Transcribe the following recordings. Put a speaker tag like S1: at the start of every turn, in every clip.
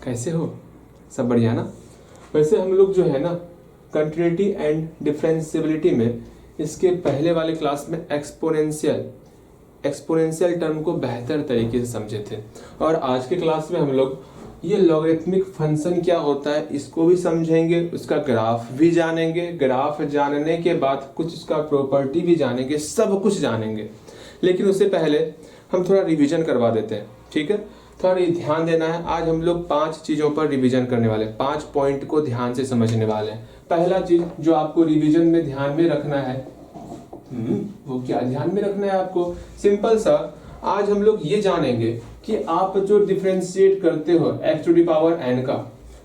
S1: कैसे हो? सब बढ़िया ना? वैसे हम लोग जो है ना कंटिन्यूटी एंड डिफरेंशियबिलिटी में इसके पहले वाले क्लास में एक्सपोनेंशियल टर्म को बेहतर तरीके से समझे थे, और आज के क्लास में हम लोग ये लॉगरिथमिक फंक्शन क्या होता है इसको भी समझेंगे, उसका ग्राफ भी जानेंगे, ग्राफ जानने के बाद कुछ उसका प्रॉपर्टी भी जानेंगे, सब कुछ जानेंगे। लेकिन उससे पहले हम थोड़ा रिवीजन करवा देते हैं, ठीक है? थोड़ा ध्यान देना है। आज हम लोग 5 चीजों पर रिवीजन करने वाले हैं, 5 पॉइंट को ध्यान से समझने वाले हैं। पहला चीज जो आपको रिवीजन में ध्यान में रखना है, वो क्या ध्यान में रखना है आपको? सिंपल सा, आज हम लोग ये जानेंगे कि आप जो डिफरेंशिएट करते हो x to the power n का,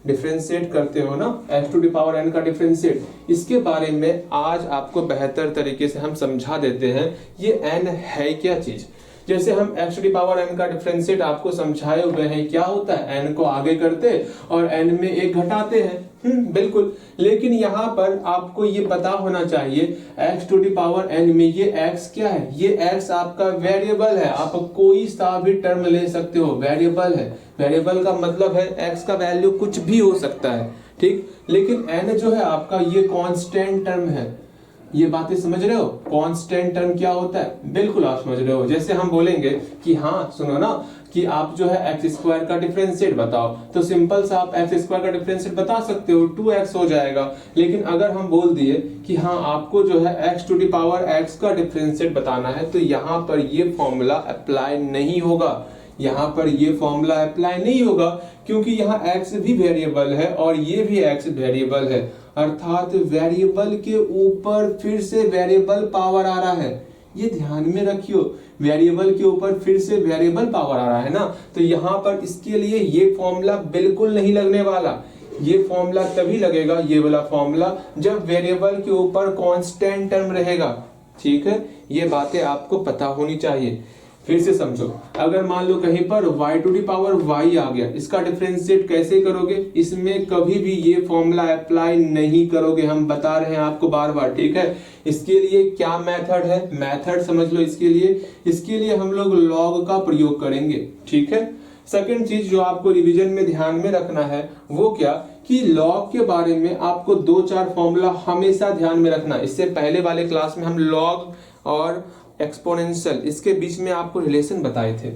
S1: डिफरेंशिएट करते हो ना x to the power n का डिफरेंशिएट, इसके बारे में आज आपको बेहतर तरीके से हम समझा देते हैं ये n है क्या चीज। जैसे हम x to the power n का डिफरेंशिएट आपको समझाए हुए हैं, क्या होता है n को आगे करते और n में एक घटाते हैं, बिल्कुल। लेकिन यहाँ पर आपको ये पता होना चाहिए x to the power n में ये x क्या है? ये x आपका वेरिएबल है, आप कोई सा भी टर्म ले सकते हो, वेरिएबल है। वेरिएबल का मतलब है x का वैल्यू कुछ भी हो सकता है, ठीक। लेकिन n जो है आपका ये कांस्टेंट टर्म है। ये बातें समझ रहे हो? कांस्टेंट टर्म क्या होता है? बिल्कुल आप समझ रहे हो। जैसे हम बोलेंगे कि हाँ सुनो ना कि आप जो है एक्स स्क्वायर का डिफरेंशिएट बताओ, तो सिंपल सा आप एक्स स्क्वायर का डिफरेंशिएट बता सकते हो, 2x हो जाएगा। लेकिन अगर हम बोल दिए कि हाँ आपको जो है x to the power x का डिफरेंशिएट बताना है, तो यहाँ पर ये फॉर्मूला अप्लाई नहीं होगा, यहाँ पर ये फॉर्मूला अप्लाई नहीं होगा, क्योंकि यहाँ x भी वेरिएबल है और ये भी x वेरिएबल है, अर्थात वेरिएबल के ऊपर फिर से वेरिएबल पावर आ रहा है। ये ध्यान में रखियो, वेरिएबल के ऊपर फिर से वेरिएबल पावर आ रहा है ना, तो यहाँ पर इसके लिए ये फॉर्मूला बिल्कुल नहीं लगने वाला। ये फॉर्मूला तभी लगेगा, ये वाला फॉर्मूला, जब वेरिएबल के ऊपर कांस्टेंट टर्म रहेगा, ठीक है? ये बातें आपको पता होनी चाहिए। फिर से समझो, अगर मान लो कहीं पर y to the power y आ गया, इसका डिफरेंशिएट कैसे करोगे? इसमें कभी भी ये फॉर्मूला अप्लाई नहीं करोगे, हम बता रहे हैं आपको बार बार, ठीक है? इसके लिए क्या मेथड है, मेथड समझ लो। इसके लिए हम लोग लॉग का प्रयोग करेंगे, ठीक है? सेकंड चीज जो आपको रिवीजन में ध्यान में रखना है वो क्या, कि लॉग के बारे में आपको 2-4 फॉर्मूला हमेशा ध्यान में रखना। इससे पहले वाले क्लास में हम लॉग और एक्सपोनेंशियल इसके बीच में आपको रिलेशन बताए थे,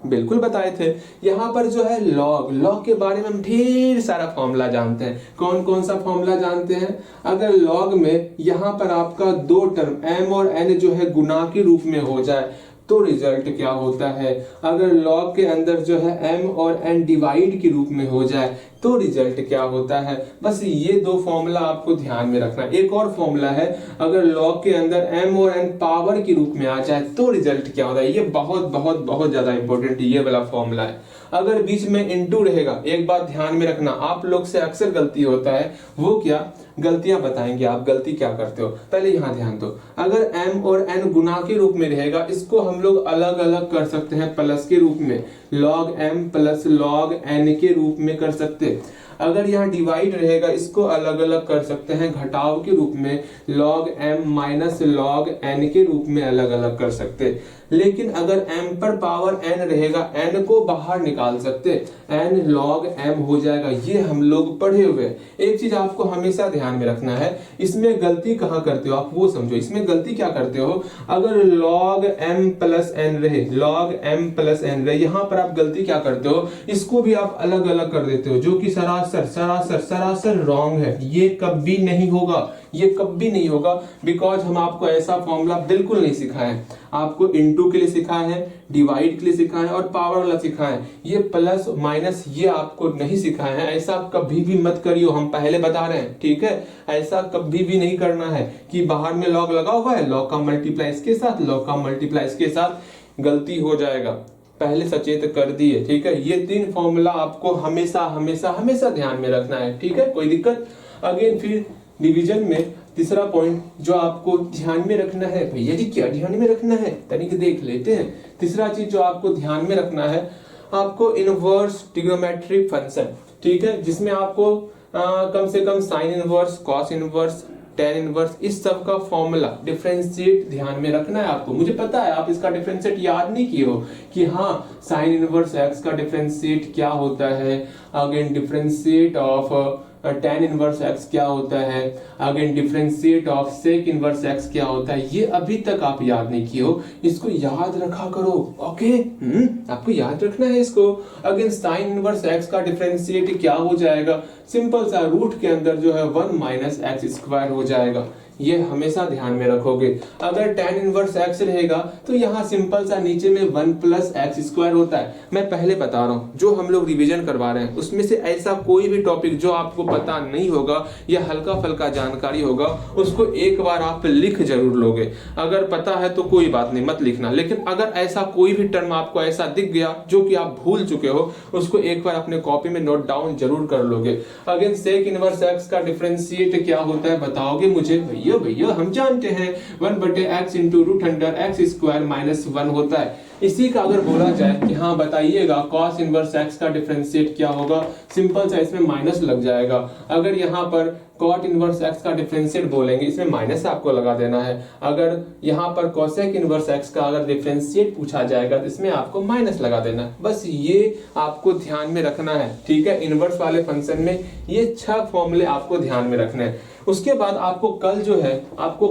S1: बिल्कुल बताए थे। यहाँ पर जो है लॉग के बारे में हम ढेर सारा फॉर्मूला जानते हैं। कौन कौन सा फॉर्मूला जानते हैं? अगर लॉग में यहाँ पर आपका 2 टर्म m और n जो है गुना के रूप में हो जाए तो रिजल्ट क्या होता है? अगर लॉग के अंदर जो है m और n डिवाइड के रूप में हो जाए तो रिजल्ट क्या होता है? बस ये 2 फॉर्मूला आपको ध्यान में रखना। एक और फॉर्मूला है, अगर लॉग के अंदर m और n पावर के रूप में आ जाए तो रिजल्ट क्या होता है? ये बहुत बहुत बहुत ज्यादा इंपॉर्टेंट ये वाला फॉर्मूला है। अगर बीच में इनटू रहेगा, एक बात ध्यान में रखना, आप लोग से अक्सर गलती होता है, वो क्या? गलतियां बताएंगे आप, गलती क्या करते हो पहले यहाँ ध्यान दो। अगर m और n गुना के रूप में रहेगा, इसको हम लोग अलग अलग कर सकते हैं प्लस के रूप में, log m plus log n के रूप में कर सकते। अगर यहाँ डिवाइड रहेगा, इसको अलग अलग कर सकते हैं घटाव के रूप में, log m minus log n के रूप में अलग अलग कर सकते। लेकिन अगर m पर पावर n रहेगा, n को बाहर निकाल सकते, n log m हो जाएगा। ये हम लोग पढ़े हुए। एक चीज आपको हमेशा ध्यान में रखना है, इसमें गलती कहाँ करते हो आप वो समझो। इसमें गलती क्या करते हो? अगर log m प्लस n रहे, log m प्लस n रहे, यहाँ पर आप गलती क्या करते हो? इसको भी आप अलग अलग कर देते हो, जो कि सरासर रॉन्ग है। ये कभी नहीं होगा, ये कभी नहीं होगा, बिकॉज हम आपको ऐसा फॉर्मूला बिल्कुल नहीं सिखाए। आपको इनटू के लिए सिखाए हैं, डिवाइड के लिए सिखाए हैं और पावर वाला सिखाए हैं। ये प्लस माइनस ये आपको नहीं सिखाए हैं। ऐसा कभी भी मत करियो, हम पहले बता रहे हैं, ठीक है? ऐसा कभी भी नहीं करना है कि बाहर में लॉग लगा हुआ है, लॉग का मल्टीप्लाई इसके साथ, लॉग का मल्टीप्लाई इसके साथ, गलती हो जाएगा। पहले सचेत कर दिए, ठीक है? ये 3 फॉर्मूला आपको हमेशा हमेशा हमेशा ध्यान में रखना है, ठीक है? कोई दिक्कत? अगेन फिर डिवीजन में तीसरा पॉइंट जो आपको ध्यान में रखना है, भैया जी क्या ध्यान में रखना है, तनिक देख लेते हैं। तीसरा चीज जो आपको ध्यान में रखना है, आपको इनवर्स ट्रिग्नोमेट्रिक फंक्शन, ठीक है? जिसमें आपको कम से कम sine inverse, cos inverse, tan inverse, इस सब का फॉर्मूला डिफरेंशिएट ध्यान में रखना है आपको। मुझे पता है आप इसका डिफरेंशिएट याद नहीं किए हो कि हाँ sin इनवर्स x का डिफरेंशिएट क्या होता है, again differentiate of tan inverse x क्या होता है, again differentiate of sec inverse x क्या होता है। ये अभी तक आप याद नहीं किए हो, इसको याद रखा करो। ओके आपको याद रखना है इसको। अगेन sin इनवर्स x का डिफरेंशिएट क्या हो जाएगा, सिंपल सा रूट के अंदर जो है 1 माइनस एक्स स्क्वायर हो जाएगा। ये हमेशा ध्यान में रखोगे। अगर tan इनवर्स x रहेगा तो यहाँ सिंपल सा नीचे में 1 प्लस एक्स स्क्वायर होता है। मैं पहले बता रहा हूँ जो हम लोग रिवीजन करवा रहे हैं उसमें से ऐसा कोई भी टॉपिक जो आपको पता नहीं होगा या हल्का फल्का जानकारी होगा उसको एक बार आप लिख जरूर लोगे। अगर पता है तो कोई बात नहीं, मत लिखना, लेकिन अगर ऐसा कोई भी टर्म आपको ऐसा दिख गया जो कि आप भूल चुके हो उसको एक बार अपने कॉपी में नोट डाउन जरूर कर लोगे। अगेन सेक इनवर्स x का डिफरेंशिएट क्या होता है बताओगे मुझे? भैया हम जानते हैं 1/x into root under x square minus 1 होता है। इसी का अगर बोला जाए कि हाँ बताइएगा cos इनवर्स x का डिफरेंशिएट क्या होगा, सिंपल सा इसमें माइनस लग जाएगा। अगर यहाँ पर cot इनवर्स x का डिफरेंशिएट बोलेंगे इसमें माइनस आपको लगा देना है। अगर यहाँ पर cosec इनवर्स x का अगर डिफरेंशिएट पूछा जाएगा तो इसमें आपको माइनस लगा देना है। बस ये आपको ध्यान में रखना है, ठीक है। इनवर्स वाले फंक्शन में ये 6 फॉर्मूले आपको ध्यान में रखने हैं। उसके बाद आपको कल जो है आपको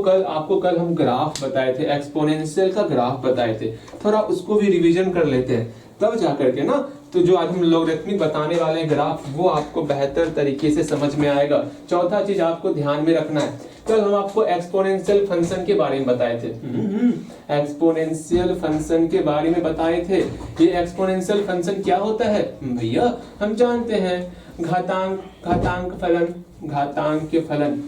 S1: कल हम ग्राफ बताए थे, एक्सपोनेंशियल का ग्राफ बताए थे, थोड़ा उसको भी रिवीजन कर लेते हैं तब जाकर के ना तो जो आज हम लॉगरिथमिक बताने वाले हैं ग्राफ वो आपको बेहतर तरीके से समझ में आएगा। चौथा चीज आपको ध्यान में रखना है, कल हम आपको एक्सपोनेंशियल फंक्शन के बारे में बताए थे। एक्सपोनेंशियल फंक्शन के बारे में बताए थे। ये एक्सपोनेंशियल फंक्शन क्या होता है भैया? हम जानते हैं घातांक के फलन,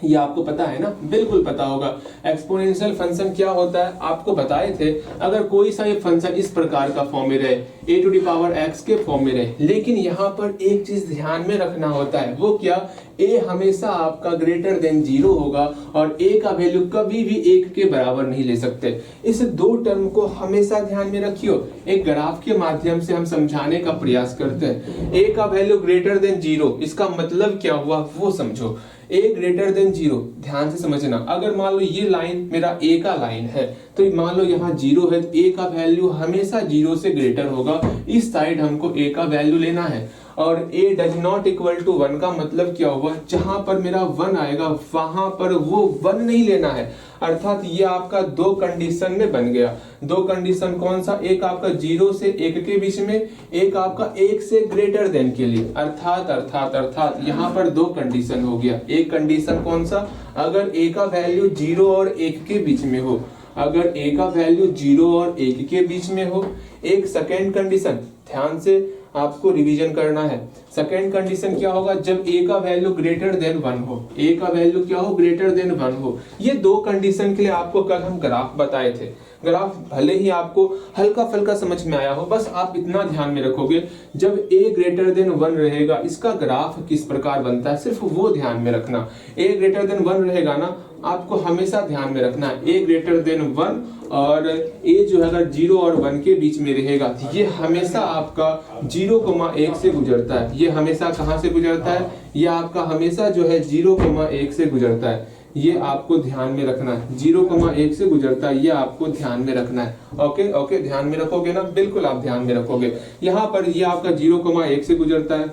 S1: ये आपको पता है ना, बिल्कुल पता होगा। एक्सपोनेंशियल फंक्शन क्या होता है आपको बताए थे। अगर कोई सा ये फंक्शन इस प्रकार का फॉर्म में रहे, a to the power x के फॉर्म में रहे, लेकिन यहाँ पर एक चीज ध्यान में रखना होता है, वो क्या? a हमेशा आपका ग्रेटर देन 0 होगा और a का वैल्यू कभी भी 1 के बराबर नहीं ले सकते। इस 2 टर्म को हमेशा ध्यान में रखियो। एक ग्राफ के माध्यम से हम समझाने का प्रयास करते हैं। a का वैल्यू ग्रेटर देन 0, इसका मतलब क्या हुआ वो समझो। a ग्रेटर देन 0, ध्यान से समझना। अगर मान लो ये लाइन मेरा a का लाइन है तो मान लो यहाँ 0 है तो a का वैल्यू हमेशा 0 से ग्रेटर होगा। इस साइड हमको a का वैल्यू लेना है और a does not equal to 1 का मतलब क्या हुआ? जहां पर मेरा 1 आएगा वहां पर वो 1 नहीं लेना है। अर्थात ये आपका 2 कंडीशन में बन गया। 2 कंडीशन कौन सा? एक आपका 0 से 1 के बीच में, एक आपका 1 से ग्रेटर देन के लिए। अर्थात यहाँ पर 2 कंडीशन हो गया। एक कंडीशन कौन सा? अगर a का वैल्यू 0 और 1 के बीच में हो, अगर a का वैल्यू 0 और 1 के बीच में हो। एक सेकेंड कंडीशन, ध्यान से आपको रिवीजन करना है। सेकेंड कंडीशन क्या होगा? जब a का वैल्यू ग्रेटर देन 1 हो, a का वैल्यू क्या हो? ग्रेटर देन 1 हो। ये 2 कंडीशन के लिए आपको कल हम ग्राफ बताए थे। ग्राफ भले ही आपको हल्का फल्का समझ में आया हो, बस आप इतना ध्यान में रखोगे जब a ग्रेटर देन 1 रहेगा इसका ग्राफ किस प्रकार बनता है, सिर्फ वो ध्यान में रखना। a ग्रेटर देन 1 रहेगा ना, आपको हमेशा ध्यान में रखना है a ग्रेटर देन 1 और a जो है अगर 0 और 1 के बीच में रहेगा ये हमेशा आपका 0,1 से गुजरता है। ये हमेशा कहाँ से गुजरता है? ये आपका हमेशा जो है 0,1 से गुजरता है। ये आपको ध्यान में रखना है, 0,1 से गुजरता है, ये आपको ध्यान में रखना है। ओके ध्यान में रखोगे ना? बिल्कुल आप ध्यान में रखोगे। यहाँ पर ये आपका 0,1 से गुजरता है।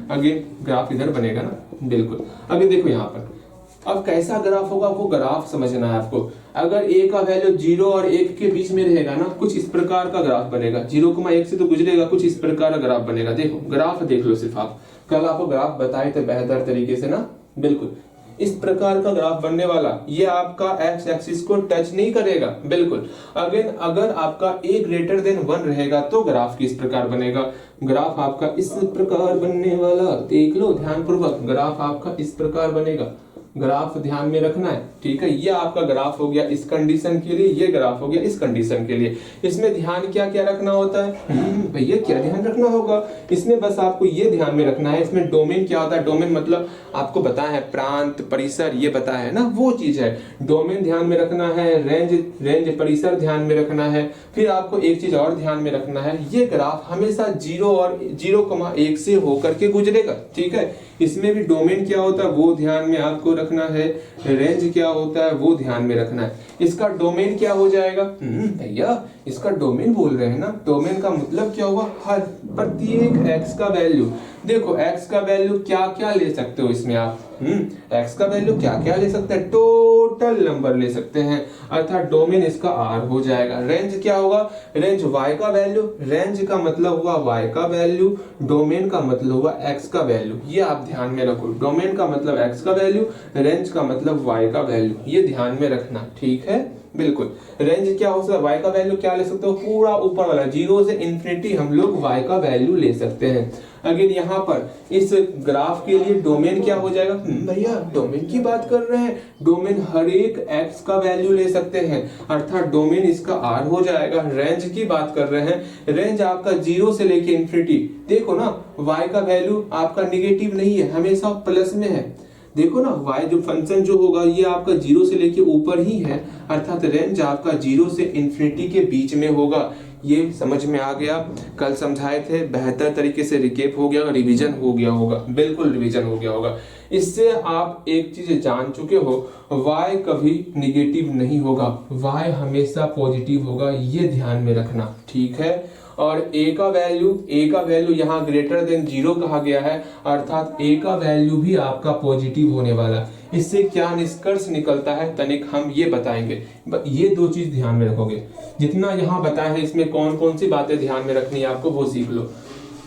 S1: अगेन ग्राफ इधर बनेगा ना, बिल्कुल। अभी देखो यहाँ पर अब कैसा ग्राफ होगा वो ग्राफ समझना है आपको। अगर a का वैल्यू 0 और 1 के बीच में रहेगा ना, कुछ इस प्रकार का ग्राफ बनेगा। 0,1 से तो गुजरेगा, कुछ इस प्रकार का ग्राफ बनेगा। देखो ग्राफ देख लो सिर्फ आप, कल आपको ग्राफ बताए थे बेहतर तरीके से ना, बिल्कुल इस प्रकार का ग्राफ बनने वाला। ये आपका एक्स एक्सिस को टच नहीं करेगा, बिल्कुल। अगेन अगर आपका a ग्रेटर देन 1 रहेगा तो ग्राफ किस प्रकार बनेगा? ग्राफ आपका इस प्रकार बनने वाला, देख लो ध्यानपूर्वक, ग्राफ आपका इस प्रकार बनेगा। ग्राफ ध्यान में रखना है, ठीक है। ये आपका ग्राफ हो गया इस कंडीशन के लिए, ये ग्राफ हो गया इस कंडीशन के लिए। इसमें ध्यान क्या क्या रखना होता है भैया? क्या ध्यान रखना होगा इसमें? बस आपको ये ध्यान में रखना है। इसमें डोमेन क्या होता है? डोमेन मतलब आपको बताया है प्रांत, परिसर, ये बताया है ना, वो चीज है। डोमेन ध्यान में रखना है, रेंज परिसर ध्यान में रखना है। फिर आपको एक चीज और ध्यान में रखना है, ये ग्राफ हमेशा 0 और 0,1 से होकर के गुजरेगा, ठीक है। इसमें भी डोमेन क्या होता है वो ध्यान में आपको रखना है, रेंज क्या होता है वो ध्यान में रखना है। इसका डोमेन क्या हो जाएगा? भैया इसका डोमेन बोल रहे हैं ना, डोमेन का मतलब क्या हुआ? हर प्रत्येक x का वैल्यू। देखो x का वैल्यू क्या क्या ले सकते हो इसमें आप? x का वैल्यू क्या क्या ले सकते हैं? टोटल नंबर ले सकते हैं, अर्थात डोमेन इसका r हो जाएगा। रेंज क्या होगा? रेंज y का वैल्यू, रेंज का मतलब हुआ y का वैल्यू, डोमेन का मतलब हुआ x का वैल्यू। ये आप ध्यान में रखो, डोमेन का मतलब x का वैल्यू, रेंज का मतलब y का वैल्यू, ये ध्यान में रखना, ठीक है? बिल्कुल। रेंज क्या हो सकता है? y का वैल्यू क्या ले सकते हो? पूरा ऊपर वाला 0 से इंफिनिटी हम लोग y का वैल्यू ले सकते हैं। अगर यहाँ पर इस ग्राफ के लिए डोमेन क्या हो जाएगा? भैया डोमेन की बात कर रहे हैं, डोमेन हर एक x का वैल्यू ले सकते हैं, अर्थात डोमेन इसका r हो जाएगा। रेंज की बात कर रहे हैं, रेंज आपका 0 से लेके इंफिनिटी। देखो ना y का वैल्यू आपका निगेटिव नहीं है, हमेशा प्लस में है। देखो ना y जो फंक्शन जो होगा ये आपका 0 से लेके ऊपर ही है, अर्थात रेंज आपका 0 से इंफिनिटी के बीच में होगा। ये समझ में आ गया? कल समझाए थे, बेहतर तरीके से रिकेप हो गया, रिवीजन हो गया होगा, बिल्कुल रिवीजन हो गया होगा। इससे आप एक चीज जान चुके हो, y कभी निगेटिव नहीं होगा, y हमेशा पॉजिटिव होगा, ये ध्यान में रखना, ठीक है? और a का वैल्यू यहाँ ग्रेटर देन 0 कहा गया है, अर्थात a का वैल्यू भी आपका पॉजिटिव होने वाला। इससे क्या निष्कर्ष निकलता है तनिक हम ये बताएंगे। ये दो चीज ध्यान में रखोगे, जितना यहाँ बताया है इसमें कौन कौन सी बातें ध्यान में रखनी है आपको वो सीख लो।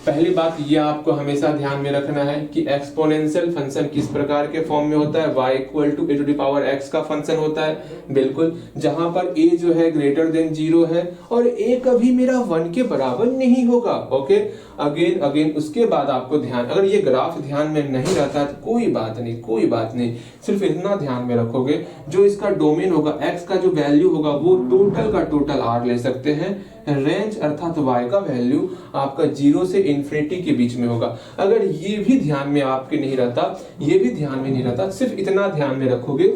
S1: पहली बात ये आपको हमेशा ध्यान में रखना है कि एक्सपोनेंशियल फंक्शन किस प्रकार के फॉर्म में होता है? y equal to a to the power x का फंक्शन होता है, बिल्कुल, जहां पर a जो है ग्रेटर देन 0 है और a कभी मेरा 1 के बराबर नहीं होगा। ओके, अगेन उसके बाद आपको ध्यान, अगर ये ग्राफ ध्यान में नहीं रहता तो कोई बात नहीं, सिर्फ इतना ध्यान में रखोगे जो इसका डोमेन होगा, x का जो वैल्यू होगा वो टोटल का टोटल r ले सकते हैं। रेंज अर्थात y का वैल्यू आपका 0 से इंफिनिटी के बीच में होगा। अगर ये भी ध्यान में आपके नहीं रहता, सिर्फ इतना ध्यान में रखोगे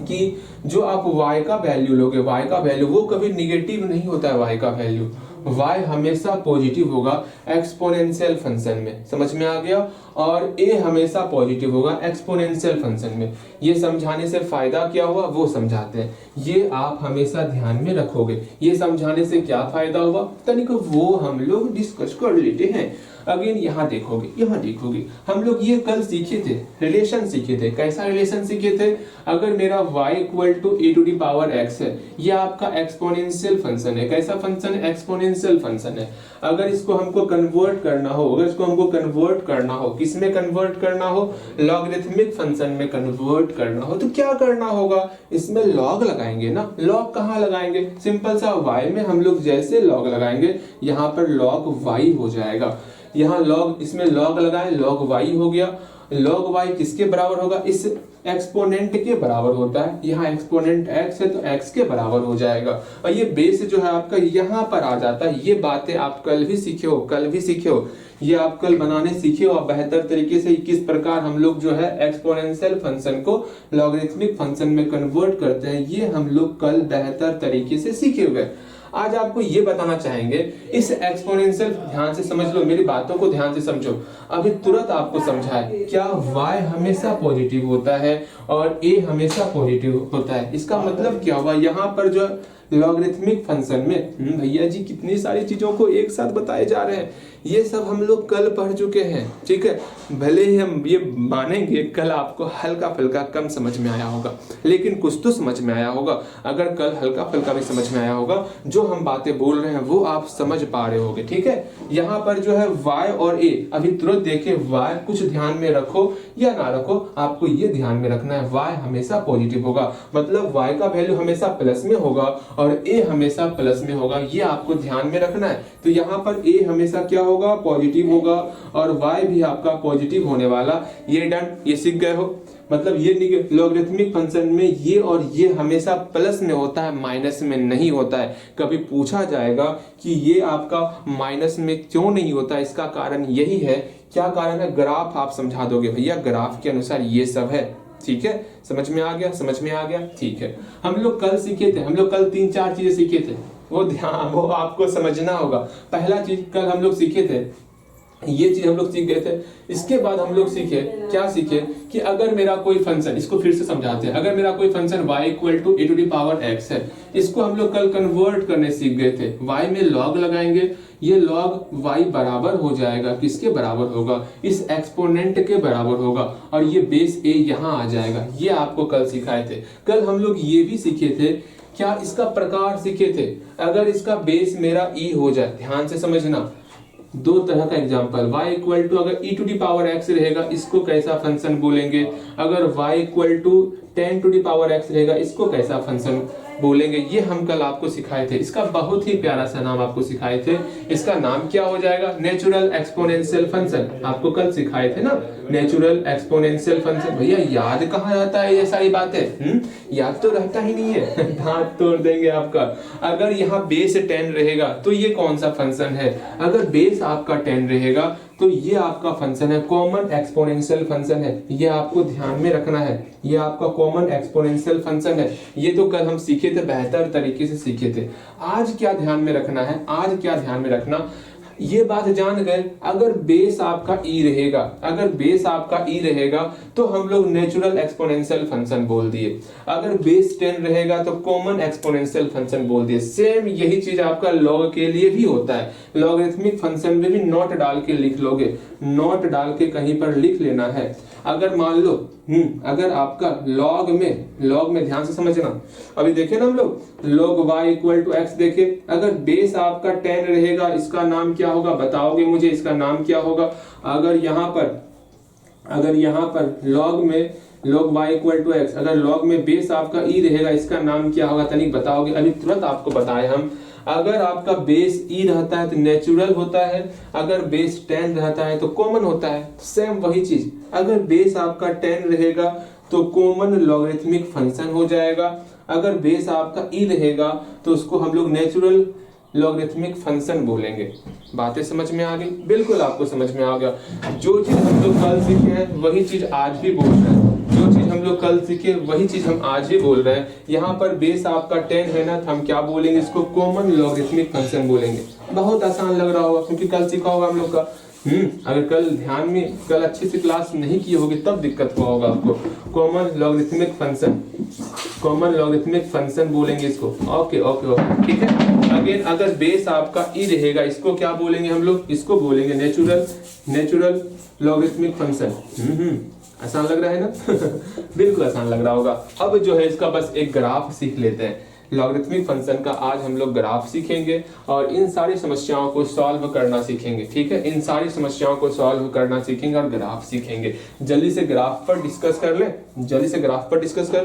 S1: कि जो आप y का वैल्यू लोगे, y का वैल्यू वो कभी निगेटिव नहीं होता है, y का वैल्यू y हमेशा पॉजिटिव होगा एक्सपोनेंशियल फंक्शन में, समझ में आ गया? और a हमेशा पॉजिटिव होगा एक्सपोनेंशियल फंक्शन में। ये समझाने से फायदा क्या हुआ वो समझाते हैं, ये आप हमेशा ध्यान में रखोगे। ये समझाने से क्या फायदा हुआ तनिक वो हम लोग डिस्कस कर लेते हैं। अगेन यहाँ देखोगे हम लोग ये कल सीखे थे, रिलेशन सीखे थे। कैसा रिलेशन सीखे थे? अगर मेरा y equal to a to the power x है, ये आपका एक्सपोनेंशियल फंक्शन है। कैसा फंक्शन है? एक्सपोनेंशियल फंक्शन है। अगर इसको हमको कन्वर्ट करना हो, किसमें कन्वर्ट करना हो? लॉगरिथमिक फंक्शन में कन्वर्ट करना हो तो क्या करना होगा? इसमें लॉग लगाएंगे ना। लॉग कहाँ लगाएंगे? सिंपल सा y में हम लोग जैसे लॉग लगाएंगे यहाँ पर लॉग y हो जाएगा। यहाँ लॉग, इसमें लॉग लगाए, लॉग y हो गया। लॉग y किसके बराबर होगा? इस एक्सपोनेंट के बराबर होता है। यहाँ एक्सपोनेंट x है तो x के बराबर हो जाएगा। और ये बेस जो है आपका यहाँ पर आ जाता है। ये बातें आप कल भी सीखे हो, ये आप कल बनाने सीखे हो बेहतर तरीके से, किस प्रकार हम लोग जो है एक्सपोनेंशियल फंक्शन को लॉगरिथमिक फंक्शन में कन्वर्ट करते हैं, ये हम लोग कल बेहतर तरीके से सीखे हुए। आज आपको ये बताना चाहेंगे, इस एक्सपोनेंशियल, ध्यान से समझ लो, मेरी बातों को ध्यान से समझो। अभी तुरंत आपको समझाए क्या y हमेशा पॉजिटिव होता है और a हमेशा पॉजिटिव होता है। इसका मतलब क्या हुआ? यहाँ पर जो लॉगरिथमिक फंक्शन में भैया जी कितनी सारी चीजों को एक साथ बताए जा रहे हैं, ये सब हम लोग कल पढ़ चुके हैं, ठीक है? भले ही हम ये मानेंगे कल आपको हल्का फुल्का कम समझ में आया होगा, लेकिन कुछ तो समझ में आया होगा। अगर कल हल्का फुल्का भी समझ में आया होगा, जो हम बातें बोल रहे हैं वो आप समझ पा रहे होगे, ठीक है? यहाँ पर जो है y और a, अभी तुरंत देखे y, कुछ ध्यान में रखो या ना रखो, आपको ये ध्यान में रखना है y हमेशा पॉजिटिव होगा, मतलब y का वैल्यू हमेशा प्लस में होगा और a हमेशा प्लस में होगा, ये आपको ध्यान में रखना है। तो यहाँ पर a हमेशा क्या होगा? पॉजिटिव होगा और y भी आपका पॉजिटिव होने वाला। ये डन, ये सीख गए हो। मतलब ये लॉगरिथमिक फंक्शन में ये और ये हमेशा प्लस में होता है, माइनस में नहीं होता है। कभी पूछा जाएगा कि ये आपका माइनस में क्यों नहीं होता, इसका कारण यही है। क्या कारण है? ग्राफ आप समझा दोगे भैया, ग्राफ के अनुसार ये सब है, ठीक है? समझ में आ गया, ठीक है? हम लोग कल सीखे थे, हम लोग कल 3-4 चीजें सीखे थे, वो आपको समझना होगा। पहला चीज कल हम लोग सीखे थे ये चीज हम लोग सीख गए थे। इसके बाद हम लोग सीखे, क्या सीखे कि अगर मेरा कोई फंक्शन, इसको फिर से समझाते हैं, अगर मेरा कोई function y equal to e to the power x है, इसको हम लोग कल कन्वर्ट करने सीख गए थे। y में log लगाएंगे, ये log y बराबर हो जाएगा, किसके बराबर होगा, इस एक्सपोनेंट के बराबर होगा, और ये बेस a यहाँ आ जाएगा। ये आपको कल सिखाए थे। कल हम लोग ये भी सीखे थे, क्या इसका प्रकार सीखे थे, अगर इसका बेस मेरा e हो जाए, ध्यान से समझना, दो तरह का एग्जांपल, y इक्वल टू अगर e to the power x रहेगा, इसको कैसा फंक्शन बोलेंगे, अगर y equal to 10 to the power x रहेगा, इसको कैसा फंक्शन बोलेंगे, ये हम कल आपको सिखाए थे। इसका बहुत ही प्यारा सा नाम आपको सिखाए थे, इसका नाम क्या हो जाएगा, नेचुरल एक्सपोनेंशियल फंक्शन। आपको कल सिखाए थे ना, नेचुरल एक्सपोनेंशियल फंक्शन। भैया याद कहाँ आता है ये सारी बातें, याद तो रहता ही नहीं है, दांत तोड़ देंगे आपका। अगर यहाँ बेस 10 रहेगा तो ये कौन सा फंक्शन है, अगर बेस आपका 10 रहेगा तो ये आपका फंक्शन है, कॉमन एक्सपोनेंशियल फंक्शन है, ये आपको ध्यान में रखना है, ये आपका कॉमन एक्सपोनेंशियल फंक्शन है। ये तो कल हम सीखे थे, बेहतर तरीके से सीखे थे। आज क्या ध्यान में रखना है, आज क्या ध्यान में रखना, ये बात जान गए, अगर बेस आपका e रहेगा, अगर बेस आपका e रहेगा तो हम लोग नेचुरल एक्सपोनेंशियल फंक्शन बोल दिए, अगर बेस 10 रहेगा तो कॉमन एक्सपोनेंशियल फंक्शन बोल दिए। सेम यही चीज आपका लॉग के लिए भी होता है, लॉगरिथमिक फंक्शन में भी नोट डाल के लिख लोगे, नोट डाल के कहीं पर लिख लेना है। अगर मान लो अगर आपका लॉग में ध्यान से समझना, अभी देखे ना हम लोग log y equal to x देखे, अगर बेस आपका 10 रहेगा, इसका नाम क्या होगा बताओगे मुझे, इसका नाम क्या होगा। अगर यहाँ पर log y equal to x, अगर log में बेस आपका e रहेगा, इसका नाम क्या होगा तनिक बताओगे, अभी तुरंत आपको बताए हम। अगर आपका बेस e रहता है तो नेचुरल होता है, अगर बेस 10 रहता है तो कॉमन होता है। सेम वही चीज, अगर बेस आपका 10 रहेगा तो कॉमन लॉगरिथमिक फंक्शन हो जाएगा, अगर बेस आपका e रहेगा तो उसको हम लोग नेचुरल लॉगरिथमिक फंक्शन बोलेंगे। बातें समझ में आ गई, बिल्कुल आपको समझ में आ गया। जो चीज हम लोग कल सीखे हैं वही चीज आज भी बोल रहे हैं, जो चीज हम लोग कल सीखे वही चीज हम आज भी बोल रहे हैं। यहाँ पर बेस आपका 10 है ना, तो हम क्या बोलेंगे, इसको कॉमन लॉगरिथमिक फंक्शन बोलेंगे। बहुत आसान लग रहा होगा क्योंकि कल सीखा होगा हम लोग का। अगर कल ध्यान में, कल अच्छे से क्लास नहीं की होगी तब दिक्कत हुआ होगा आपको। कॉमन लॉगरिथमिक फंक्शन बोलेंगे इसको। ओके ओके ओके, ठीक है। अगेन अगर बेस आपका e रहेगा, इसको क्या बोलेंगे हम लोग, इसको बोलेंगे नेचुरल लॉगरिथमिक फंक्शन। आसान लग रहा है ना बिल्कुल आसान लग रहा होगा। अब जो है इसका बस एक ग्राफ सीख लेते हैं, लॉगरिथमिक फंक्शन का आज हम लोग ग्राफ सीखेंगे और इन सारी समस्याओं को सॉल्व करना सीखेंगे। ठीक है, इन सारी समस्याओं को सॉल्व करना सीखेंगे और ग्राफ सीखेंगे। जल्दी से ग्राफ पर डिस्कस कर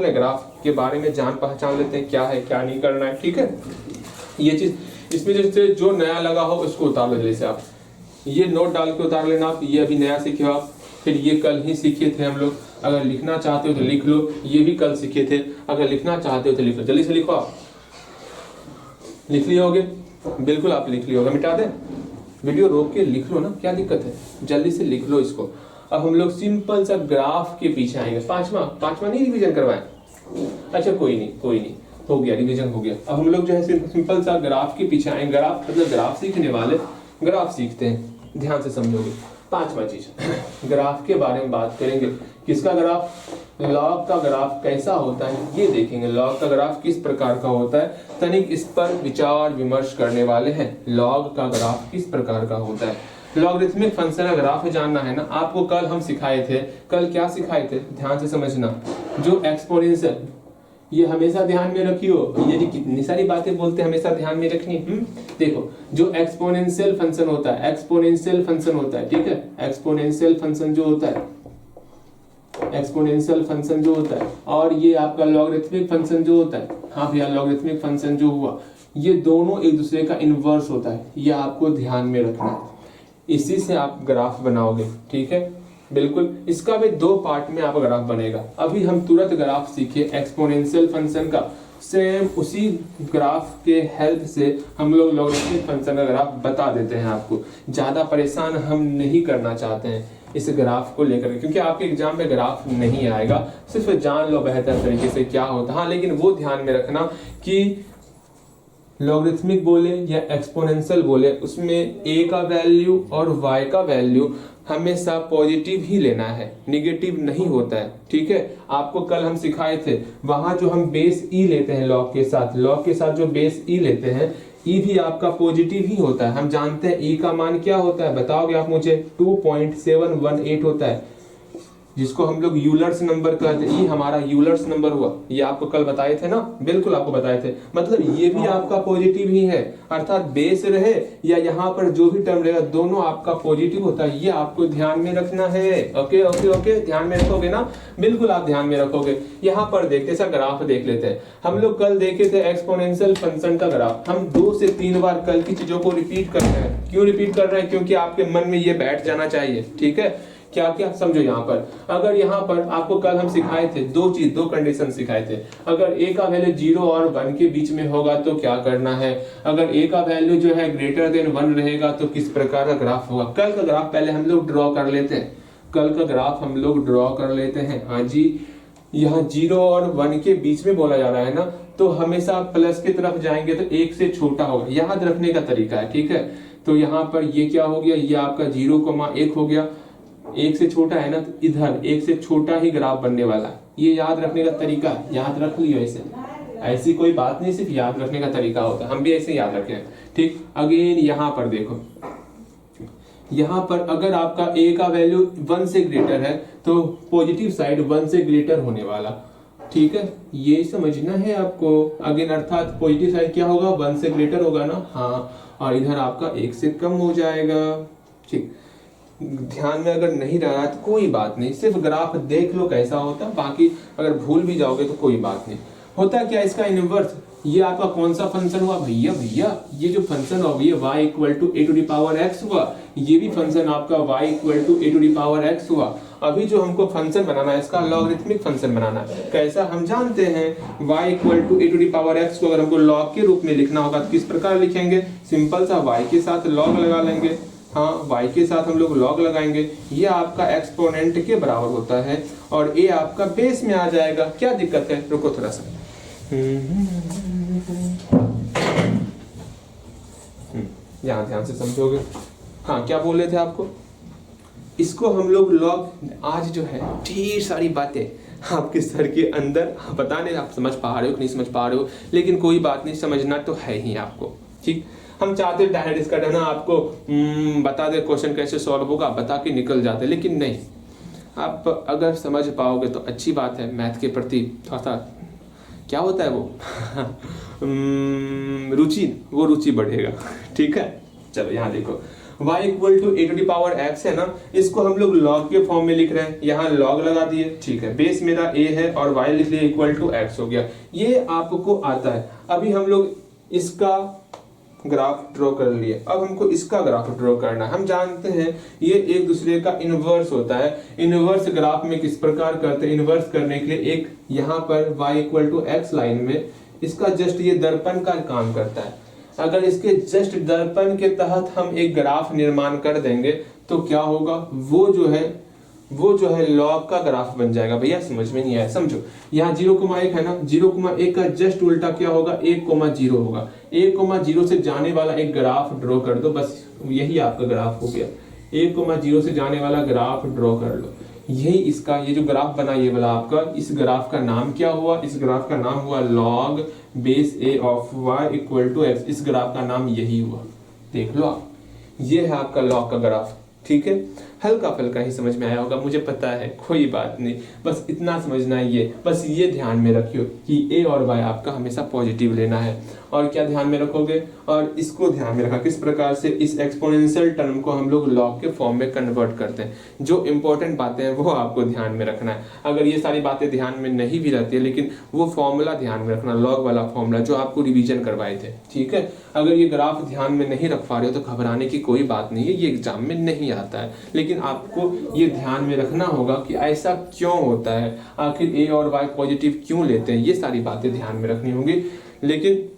S1: लें, ग्राफ के बारे में जान पहचान लेते हैं, क्या है क्या नहीं करना है। ठीक है, ये चीज इसमें जैसे जो नया लगा हो उसको उतार लो जल्दी से, आप ये नोट डाल के उतार लेना। आप ये अभी नया सीखे हो आप, फिर ये कल ही सीखे थे हम लोग। अगर लिखना चाहते हो तो लिख लो, ये भी कल सीखे थे। अगर लिखना चाहते हो तो लिख लो, जल्दी से लिखो। आप लिख लिए होगे, बिल्कुल आप लिख लिए होगे। मिटा दें, वीडियो रोक के लिख लो ना, क्या दिक्कत है, जल्दी से लिख लो इसको। अब हम लोग सिंपल सा ग्राफ के पीछे आएंगे। पांचवा नहीं रिवीजन करवाएं, अच्छा कोई नहीं, हो गया, रिवीजन हो गया। अब हम लोग जो है सिंपल सा ग्राफ के पीछे आएंगे। ग्राफ मतलब ग्राफ सीखने वाले ग्राफ सीखते हैं, ध्यान से समझोगे। पांचवा चीज ग्राफ के बारे में बात करेंगे। किसका ग्राफ, लॉग का ग्राफ कैसा होता है ये देखेंगे। लॉग का ग्राफ किस प्रकार का होता है, तनिक इस पर विचार विमर्श करने वाले हैं। लॉग का ग्राफ किस प्रकार का होता है, लॉगरिथमिक फंक्शन का ग्राफ जानना है ना आपको। कल हम सिखाए थे, कल क्या सिखाए थे, ध्यान से समझना। जो एक्सपोनेंशियल, ये हमेशा ध्यान में रखियो, ये जो कितनी सारी बातें बोलते हैं हमेशा ध्यान में रखनी। देखो, जो एक्सपोनेंशियल फंक्शन होता है, ठीक है, एक्सपोनेंशियल फंक्शन जो होता है, और ये आपका लॉगरिथमिक फंक्शन जो होता है, हाँ भैया लॉगरिथमिक फंक्शन जो हुआ, ये दोनों एक दूसरे का इनवर्स होता है। ये आपको ध्यान में रखना है, इसी से आप ग्राफ बनाओगे। ठीक है, बिल्कुल। इसका भी दो पार्ट में आपका ग्राफ बनेगा। अभी हम तुरंत ग्राफ सीखे एक्सपोनेंशियल फंक्शन का, सेम उसी ग्राफ के हेल्प से हम लोग लॉगरिथमिक फंक्शन का ग्राफ बता देते हैं आपको। ज्यादा परेशान हम नहीं करना चाहते हैं इस ग्राफ को लेकर, क्योंकि आपके एग्जाम में ग्राफ नहीं आएगा। सिर्फ जान लो बेहतर तरीके से क्या होता है। हाँ, लेकिन वो ध्यान में रखना कि लॉगरिथमिक बोले या एक्सपोनेंशियल बोले, उसमें a का वैल्यू और y का वैल्यू हमेशा पॉजिटिव ही लेना है, निगेटिव नहीं होता है। ठीक है, आपको कल हम सिखाए थे, वहां जो हम बेस e लेते हैं लॉग के साथ जो बेस e लेते हैं, e भी आपका पॉजिटिव ही होता है। हम जानते हैं e का मान क्या होता है, बताओगे आप मुझे? 2.718 होता है, जिसको हम लोग यूलर्स नंबर कहते हैं। ये हमारा यूलर्स नंबर हुआ, ये आपको कल बताए थे ना, बिल्कुल आपको बताए थे। मतलब ये भी आपका पॉजिटिव ही है, अर्थात बेस रहे या यहाँ पर जो भी टर्म रहेगा दोनों आपका पॉजिटिव होता है। ये आपको ध्यान में रखना है। ओके ओके ओके, ध्यान में रखोगे ना? बिल्कुल आप ध्यान में रखोगे। यहाँ पर देखते ऐसा ग्राफ देख लेते हैं। हम लोग कल देखे थे एक्सपोनेंशियल फंक्शन का ग्राफ। हम 2 से 3 बार कल की चीजों को रिपीट कर रहे हैं। क्यों रिपीट कर रहे हैं? क्योंकि आपके मन में ये बैठ जाना चाहिए। ठीक है, क्या क्या समझो। यहाँ पर अगर यहाँ पर आपको कल हम सिखाए थे दो कंडीशन सिखाए थे। अगर a का वैल्यू 0 और 1 के बीच में होगा तो क्या करना है, अगर a का वैल्यू जो है ग्रेटर देन 1 रहेगा तो किस प्रकार का ग्राफ होगा। कल का ग्राफ पहले हम लोग ड्रॉ कर लेते हैं, हाँ जी, यहाँ 0 और 1 के बीच में बोला जा रहा है ना, तो हमेशा प्लस की तरफ जाएंगे तो 1 से छोटा होगा, याद रखने का तरीका है। ठीक है, तो यहाँ पर ये क्या हो गया, ये आपका 0,1 हो गया, 1 से छोटा है ना, तो इधर 1 से छोटा ही ग्राफ बनने वाला है। ये याद रखने का तरीका, याद रख लियो। ऐसी कोई बात नहीं, सिर्फ याद रखने का तरीका होता है, हम भी ऐसे याद रखें। ठीक, अगेन यहाँ पर देखो, यहाँ पर अगर आपका a का वैल्यू 1 से ग्रेटर है तो पॉजिटिव साइड 1 से ग्रेटर होने वाला। ठीक है, ये समझना है आपको। अगेन अर्थात पॉजिटिव साइड क्या होगा, 1 से ग्रेटर होगा ना, हाँ, और इधर आपका 1 से कम हो जाएगा। ठीक, ध्यान में अगर नहीं रहा तो कोई बात नहीं, सिर्फ ग्राफ देख लो कैसा होता है, बाकी अगर भूल भी जाओगे तो कोई बात नहीं। होता क्या इसका इनवर्स, ये आपका कौन सा फंक्शन हुआ भैया, ये जो फंक्शन हुआ ये y equal to a to the power x हुआ, ये भी फंक्शन आपका y equal to a to the power x हुआ। अभी जो हमको फंक्शन बनाना है इसका लॉगरिथमिक फंक्शन बनाना है। कैसा, हम जानते हैं y equal to a to the power x को अगर हमको लॉग के रूप में लिखना होगा तो किस प्रकार लिखेंगे, सिंपल सा y के साथ लॉग लगा लेंगे। हाँ, y के साथ हम लोग लॉग लगाएंगे, ये आपका एक्सपोनेंट के बराबर होता है और a आपका बेस में आ जाएगा। क्या दिक्कत है, रुको थोड़ा सा, यहाँ ध्यान से समझोगे। हाँ, क्या बोल रहे थे आपको, इसको हम लोग लॉग, आज जो है ढेर सारी बातें आपके सर के अंदर, पता नहीं आप समझ पा रहे हो कि नहीं समझ पा रहे हो, लेकिन कोई बात नहीं, समझना तो है ही आपको। ठीक, हम चाहते डायरेक्ट इसका है ना आपको बता दे क्वेश्चन कैसे सॉल्व होगा, बता के निकल जाते, लेकिन नहीं, आप अगर समझ पाओगे तो अच्छी बात है। मैथ के प्रति थोड़ा सा क्या होता है वो रुचि बढ़ेगा। ठीक है, चलो यहाँ देखो, y equal to a to the power x है ना, इसको हम लोग लॉग के फॉर्म में लिख रहे हैं, यहाँ लॉग लगा दिए। ठीक है, बेस मेरा a है और y लिख लिया इक्वल टू x हो गया, ये आपको आता है। अभी हम लोग इसका ग्राफ ड्रॉ कर लिए, अब हमको इसका ग्राफ ड्रॉ करना है। हम जानते हैं ये एक दूसरे का इनवर्स होता है। इनवर्स ग्राफ में किस प्रकार करते हैं, इनवर्स करने के लिए एक यहाँ पर y equal to x line में इसका जस्ट ये दर्पण का काम करता है। अगर इसके जस्ट दर्पण के तहत हम एक ग्राफ निर्माण कर देंगे तो क्या होगा, वो जो है लॉग का ग्राफ बन जाएगा। भैया समझ में नहीं आया, समझो, यहाँ 0,1 है ना, 0,1 का जस्ट उल्टा क्या होगा, 1,0 होगा। 1,0 से जाने वाला एक ग्राफ ड्रॉ कर दो, बस यही आपका ग्राफ हो गया। 1,0 से जाने वाला ग्राफ ड्रॉ कर लो, यही इसका ये जो ग्राफ बना ये वाला आपका, इस ग्राफ का नाम क्या हुआ, इस ग्राफ का नाम हुआ log base a of y equal to x। इस ग्राफ का नाम यही हुआ, देख लो आप, ये है आपका लॉग का ग्राफ। ठीक है, हल्का फुल्का ही समझ में आया होगा, मुझे पता है, कोई बात नहीं, बस इतना समझना है। ये बस ये ध्यान में रखियो कि a और y आपका हमेशा पॉजिटिव लेना है। और क्या ध्यान में रखोगे, और इसको ध्यान में रखा किस प्रकार से इस एक्सपोनेंशियल टर्म को हम लोग लॉग के फॉर्म में कन्वर्ट करते हैं। जो इंपॉर्टेंट बातें हैं वो आपको ध्यान में रखना है। अगर ये सारी बातें ध्यान में नहीं भी रहती है, लेकिन वो फॉर्मूला ध्यान में रखना, लॉग वाला फॉर्मूला जो आपको रिवीजन करवाए थे। ठीक है, अगर ये ग्राफ ध्यान में नहीं रख पा रहे हो तो घबराने की कोई बात नहीं है, ये एग्जाम में नहीं आता है, लेकिन आपको ये ध्यान में रखना होगा कि ऐसा क्यों होता है, आखिर a और y पॉजिटिव क्यों लेते हैं, ये सारी बातें ध्यान में रखनी होंगी। लेकिन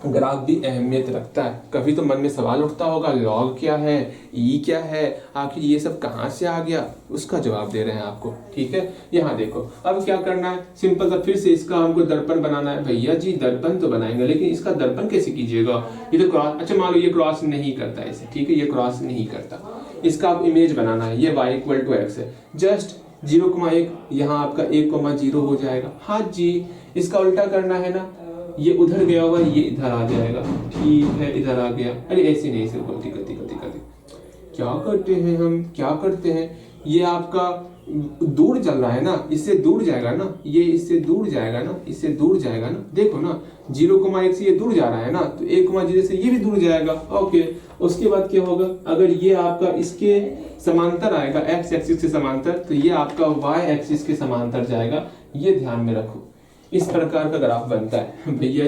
S1: ग्राफ भी अहमियत रखता है। कभी तो मन में सवाल उठता होगा, लॉग क्या है, ई क्या है, आखिर ये सब कहाँ से आ गया, उसका जवाब दे रहे हैं आपको। ठीक है, यहाँ देखो अब क्या करना है, सिंपल सा फिर से इसका हमको दर्पण बनाना है। भैया जी दर्पण तो बनाएंगे, लेकिन इसका दर्पण कैसे कीजिएगा, ये तो क्रॉस, अच्छा मान लो ये क्रॉस नहीं करता ऐसे, ठीक है, ये क्रॉस नहीं करता, इसका आप इमेज बनाना है। ये y इक्वल टू एक्स है, जस्ट 0,1 यहाँ आपका 1,0 हो जाएगा। हाँ जी, इसका उल्टा करना है ना, ये उधर गया हुआ ये इधर आ जाएगा। ठीक है, इधर आ गया। अरे ऐसे नहीं, सिर्फ गलती गलती गलती गलती क्या करते हैं हम, क्या करते हैं, ये आपका दूर चल रहा है ना, इससे दूर जाएगा ना, ये इससे दूर जाएगा ना, इससे दूर जाएगा ना। देखो ना 0,1 से ये दूर जा रहा है ना, तो 1,0 से ये भी दूर जाएगा। ओके, उसके बाद क्या होगा, अगर ये आपका इसके समांतर आएगा, एक्स एक्सिस के समांतर, तो ये आपका वाई एक्सिस के समांतर जाएगा। ये ध्यान में रखो, इस प्रकार का ग्राफ बनता है। भैया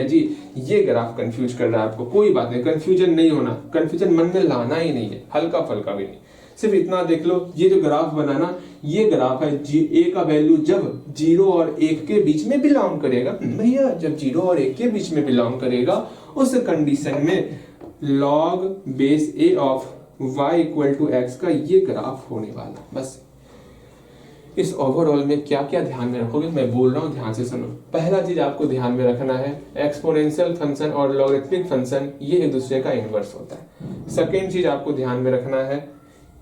S1: जी ये ग्राफ कंफ्यूज कर रहा है आपको, कोई बात नहीं, कंफ्यूजन नहीं होना, कंफ्यूजन मन में लाना ही नहीं है, हल्का फल्का भी नहीं। सिर्फ इतना देख लो, ये जो ग्राफ बना ना, ये ग्राफ है ए का वैल्यू जब 0 और 1 के बीच में बिलोंग करेगा। भैया जब 0 और 1 के बीच में बिलोंग करेगा, उस कंडीशन में log base a of y equal to x का ये ग्राफ होने वाला। बस इस ओवरऑल में क्या क्या ध्यान में रखोगे, मैं बोल रहा हूँ ध्यान से सुनो। पहला चीज आपको ध्यान में रखना है, एक्सपोनेंशियल फंक्शन और लॉगरिथमिक फंक्शन ये एक दूसरे का इनवर्स होता है। सेकेंड चीज आपको ध्यान में रखना है,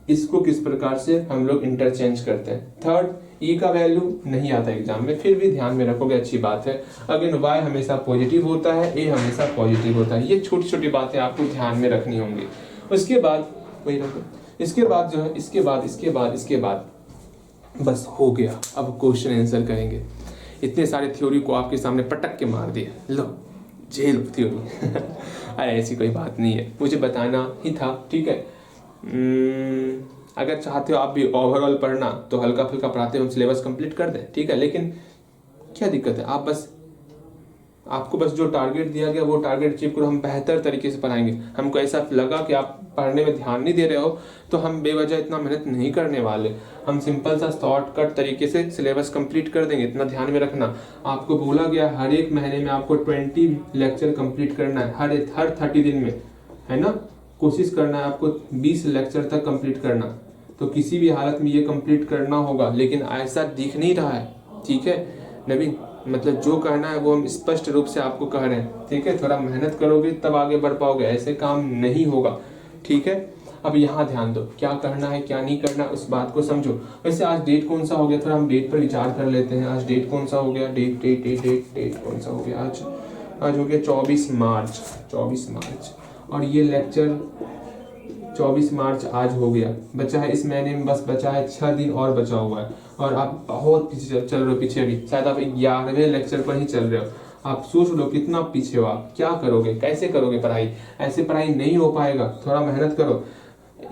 S1: इसको किस प्रकार से हम लोग इंटरचेंज करते हैं। थर्ड, ई का वैल्यू नहीं आता एग्जाम में, फिर भी ध्यान में रखोगे, अच्छी बात है। अगेन वाई हमेशा पॉजिटिव होता है, ए हमेशा पॉजिटिव होता है। ये छोटी छोटी बातें आपको ध्यान में रखनी होंगी। उसके बाद वही रखो, इसके बाद जो है, इसके बाद बस हो गया। अब क्वेश्चन आंसर करेंगे। इतने सारे थ्योरी को आपके सामने पटक के मार दिया, लो झेल थ्योरी। अरे ऐसी कोई बात नहीं है, मुझे बताना ही था। ठीक है, अगर चाहते हो आप भी ओवरऑल पढ़ना तो हल्का फुल्का पढ़ाते हम सिलेबस कंप्लीट कर दें, ठीक है। लेकिन क्या दिक्कत है, आपको बस जो टारगेट दिया गया वो टारगेट अचीव करो। हम बेहतर तरीके से पढ़ाएंगे। हमको ऐसा लगा कि आप पढ़ने में ध्यान नहीं दे रहे हो तो हम बेवजह इतना मेहनत नहीं करने वाले। हम सिंपल सा शॉर्टकट तरीके से सिलेबस कंप्लीट कर देंगे, इतना ध्यान में रखना। आपको बोला गया हर एक महीने में आपको 20 लेक्चर कंप्लीट करना है, हर 30 दिन में, है ना। कोशिश करना है आपको 20 लेक्चर तक कंप्लीट करना, तो किसी भी हालत में ये कंप्लीट करना होगा। लेकिन ऐसा दिख नहीं रहा है, ठीक है नवीन, मतलब जो कहना है वो हम स्पष्ट रूप से आपको कह रहे हैं, ठीक है। थोड़ा मेहनत करोगे तब आगे बढ़ पाओगे, ऐसे काम नहीं होगा, ठीक है। अब यहाँ ध्यान दो, क्या करना है क्या नहीं करना उस बात को समझो। वैसे आज डेट कौन सा हो गया, थोड़ा हम डेट पर विचार कर लेते हैं। आज डेट कौन सा हो गया, डेट कौन सा हो गया, आज हो गया 24 मार्च। और ये लेक्चर 24 मार्च आज हो गया। बचा है इस महीने में, बस बचा है 6 दिन और बचा हुआ है। और आप बहुत पीछे चल रहे हो, पीछे भी शायद आप 11वें लेक्चर पर ही चल रहे हो। आप सोच लो कितना पीछे हो आप, क्या करोगे, कैसे करोगे पढ़ाई। ऐसे पढ़ाई नहीं हो पाएगा, थोड़ा मेहनत करो।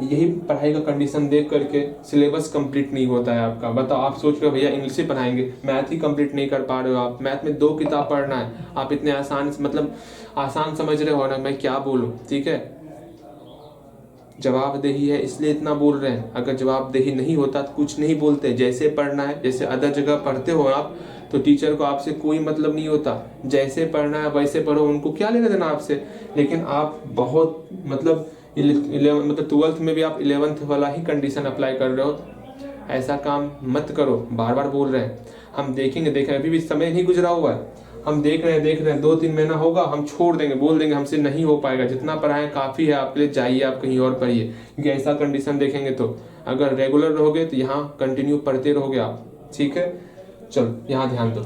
S1: यही पढ़ाई का कंडीशन देख करके सिलेबस कंप्लीट नहीं होता है आपका। बताओ, आप सोच रहे हो भैया इंग्लिश से पढ़ाएंगे, मैथ ही कंप्लीट नहीं कर पा रहे हो आप। मैथ में 2 किताब पढ़ना है, आप इतने आसान समझ रहे हो ना, मैं क्या बोलूं, ठीक है। जवाबदेही है इसलिए इतना बोल रहे हैं। अगर जवाबदेही नहीं होता तो कुछ नहीं बोलते। जैसे पढ़ना है, जैसे अदर जगह पढ़ते हो आप, तो टीचर को आपसे कोई मतलब नहीं होता। जैसे पढ़ना है वैसे पढ़ो, उनको क्या लेना देना आपसे। लेकिन आप बहुत मतलब 12th में भी आप 11th वाला ही कंडीशन अप्लाई कर रहे हो। ऐसा काम मत करो, बार बार बोल रहे हैं। हम देखेंगे, अभी भी समय नहीं गुजरा हुआ है। हम देख रहे हैं 2-3 महीना होगा, हम छोड़ देंगे, बोल देंगे हमसे नहीं हो पाएगा, जितना पढ़ाएं काफ़ी है आपके लिए, जाइए आप कहीं और पढ़िए। क्योंकि ऐसा कंडीशन देखेंगे तो अगर रेगुलर रहोगे तो यहाँ कंटिन्यू पढ़ते रहोगे आप, ठीक है। चलो यहाँ ध्यान दो,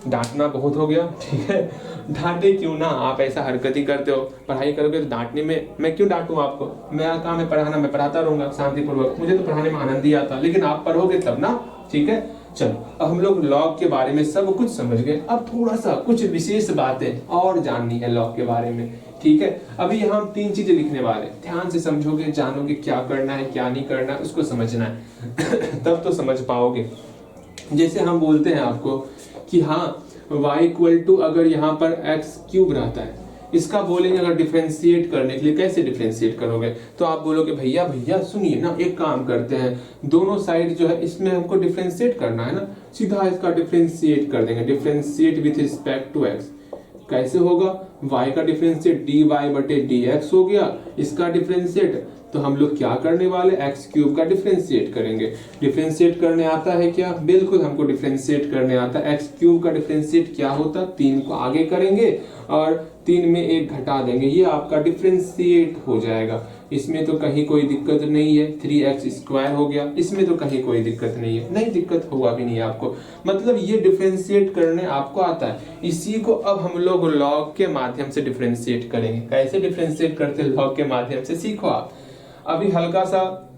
S1: डांटना बहुत हो गया, ठीक है। डांटे क्यों ना, आप ऐसा हरकत ही करते हो। पढ़ाई करोगे तो डांटने में, मैं क्यों डांटूं आपको, मेरा काम है पढ़ाना, मैं पढ़ाता रहूंगा शांतिपूर्वक। मुझे तो पढ़ाने में आनंद ही आता, लेकिन आप पढ़ोगे तब ना, ठीक है। चलो अब हम लोग लॉग के बारे में सब कुछ समझ गए। अब थोड़ा सा कुछ विशेष बातें और जाननी है लॉग के बारे में, ठीक है। अभी यहाँ हम 3 चीजें लिखने वाले, ध्यान से समझोगे, जानोगे क्या करना है क्या नहीं करना है, उसको समझना है। तब तो समझ पाओगे। जैसे हम बोलते हैं आपको कि हाँ y इक्वल टू, अगर यहाँ पर x क्यूब रहता है, इसका बोलेंगे अगर डिफरेंशिएट करने के लिए, कैसे डिफरेंशिएट करोगे, तो आप बोलोगे भैया सुनिए ना, एक काम करते हैं, दोनों साइड जो है इसमें हमको डिफरेंशिएट करना है ना, सीधा इसका डिफरेंशिएट कर देंगे। Differentiate with respect to x, कैसे होगा, y का डिफरेंशिएट dy बटे dx हो गया, इसका डिफरेंशिएट तो हम लोग क्या करने वाले, एक्स क्यूब का डिफरेंशिएट करेंगे। डिफरेंशिएट करने आता है क्या, बिल्कुल हमको डिफरेंशिएट करने आता है। एक्स क्यूब का डिफरेंशिएट क्या होता, 3 को आगे करेंगे और 3 में 1 घटा देंगे, ये आपका डिफरेंशिएट हो जाएगा। इसमें तो कहीं कोई दिक्कत नहीं है, 3x स्क्वायर हो गया, इसमें तो कहीं कोई दिक्कत नहीं है, नहीं दिक्कत होगा भी नहीं आपको, मतलब ये डिफरेंशिएट करने आपको आता है। इसी को अब हम लोग लॉग के माध्यम से डिफरेंशिएट करेंगे। कैसे डिफरेंशिएट करते हैं लॉग के माध्यम से, सीखो आप। अभी हल्का सा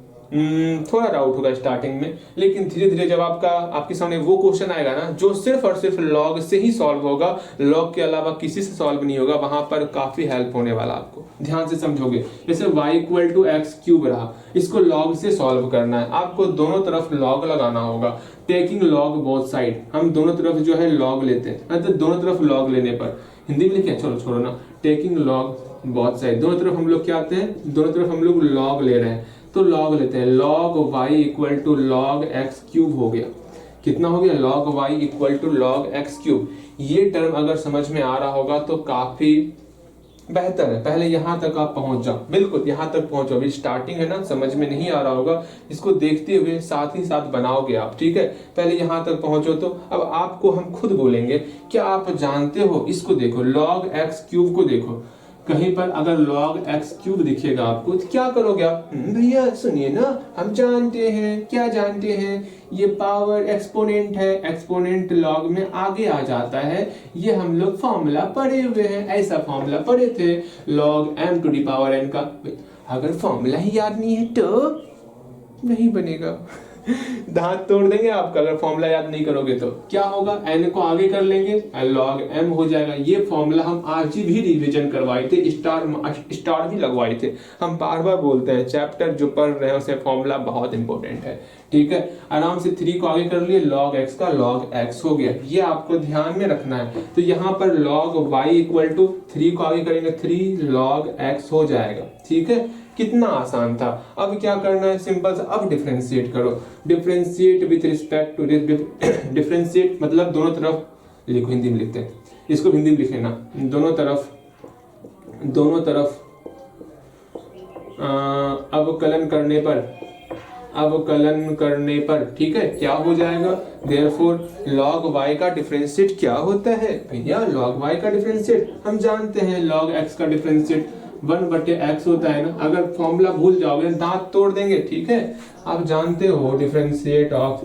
S1: थोड़ा डाउट होगा स्टार्टिंग में, लेकिन धीरे धीरे जब आपके सामने वो क्वेश्चन आएगा ना जो सिर्फ और सिर्फ लॉग से ही सॉल्व होगा, लॉग के अलावा किसी से सॉल्व नहीं होगा, वहां पर काफी हेल्प होने वाला आपको, ध्यान से समझोगे। जैसे y equal to x cube रहा, इसको लॉग से सॉल्व करना है, आपको दोनों तरफ लॉग लगाना होगा। टेकिंग लॉग बोथ साइड, हम दोनों तरफ जो है लॉग लेते हैं, तो दोनों तरफ लॉग लेने पर हिंदी में लिखे, चलो छोड़ो ना, टेकिंग लॉग बोथ साइड, दोनों तरफ हम लोग क्या आते हैं, दोनों तरफ हम लोग लॉग ले रहे हैं, तो लॉग लेते हैं। Log y equal to log x cube हो गया, कितना हो गया, log y equal to log x cube. ये टर्म अगर समझ में आ रहा होगा तो काफी बेहतर है। पहले यहां तक आप पहुंच जाओ, बिल्कुल यहां तक पहुंचो। अभी स्टार्टिंग है ना, समझ में नहीं आ रहा होगा, इसको देखते हुए साथ ही साथ बनाओगे आप, ठीक है। पहले यहां तक पहुंचो। तो अब आपको हम खुद बोलेंगे, क्या आप जानते हो, इसको देखो, लॉग एक्स क्यूब को देखो, कहीं पर अगर log x क्यूब दिखेगा आपको तो क्या करोगे आप, भैया सुनिए ना, हम जानते हैं, क्या जानते हैं, ये पावर एक्सपोनेंट है, एक्सपोनेंट log में आगे आ जाता है, ये हम लोग फॉर्मूला पढ़े हुए हैं, ऐसा फॉर्मूला पढ़े थे log m to the power n का। अगर फॉर्मूला ही याद नहीं है तो नहीं बनेगा दांत तोड़ देंगे आपका अगर फॉर्मूला याद नहीं करोगे तो। क्या होगा, n को आगे कर लेंगे, log m हो जाएगा। ये फॉर्मूला हम आज भी रिवीजन करवाए थे, स्टार भी लगवाए थे। हम बार बार बोलते हैं, चैप्टर जो पढ़ रहे हैं उसे फॉर्मूला बहुत इंपॉर्टेंट है, ठीक है। आराम से 3 को आगे कर लिए, log x का log x हो गया, ये आपको ध्यान में रखना है। तो यहाँ पर log y इक्वल टू 3 को आगे करेंगे, 3 log x हो जाएगा, ठीक है। कितना आसान था। अब क्या करना है, सिंपल सा, अब डिफरेंशिएट करो। Differentiate with respect to differentiate मतलब दोनों तरफ लिखो, हिंदी में लिखते हैं इसको, हिंदी में लिखे ना, दोनों तरफ अवकलन करने पर ठीक है, क्या हो जाएगा, देयरफॉर log y का डिफरेंशिएट क्या होता है भैया, log y का डिफरेंशिएट हम जानते हैं, log x का डिफरेंशिएट 1/x होता है ना। अगर फॉर्मूला भूल जाओगे दांत तोड़ देंगे, ठीक है। आप जानते हो डिफरेंशिएट ऑफ,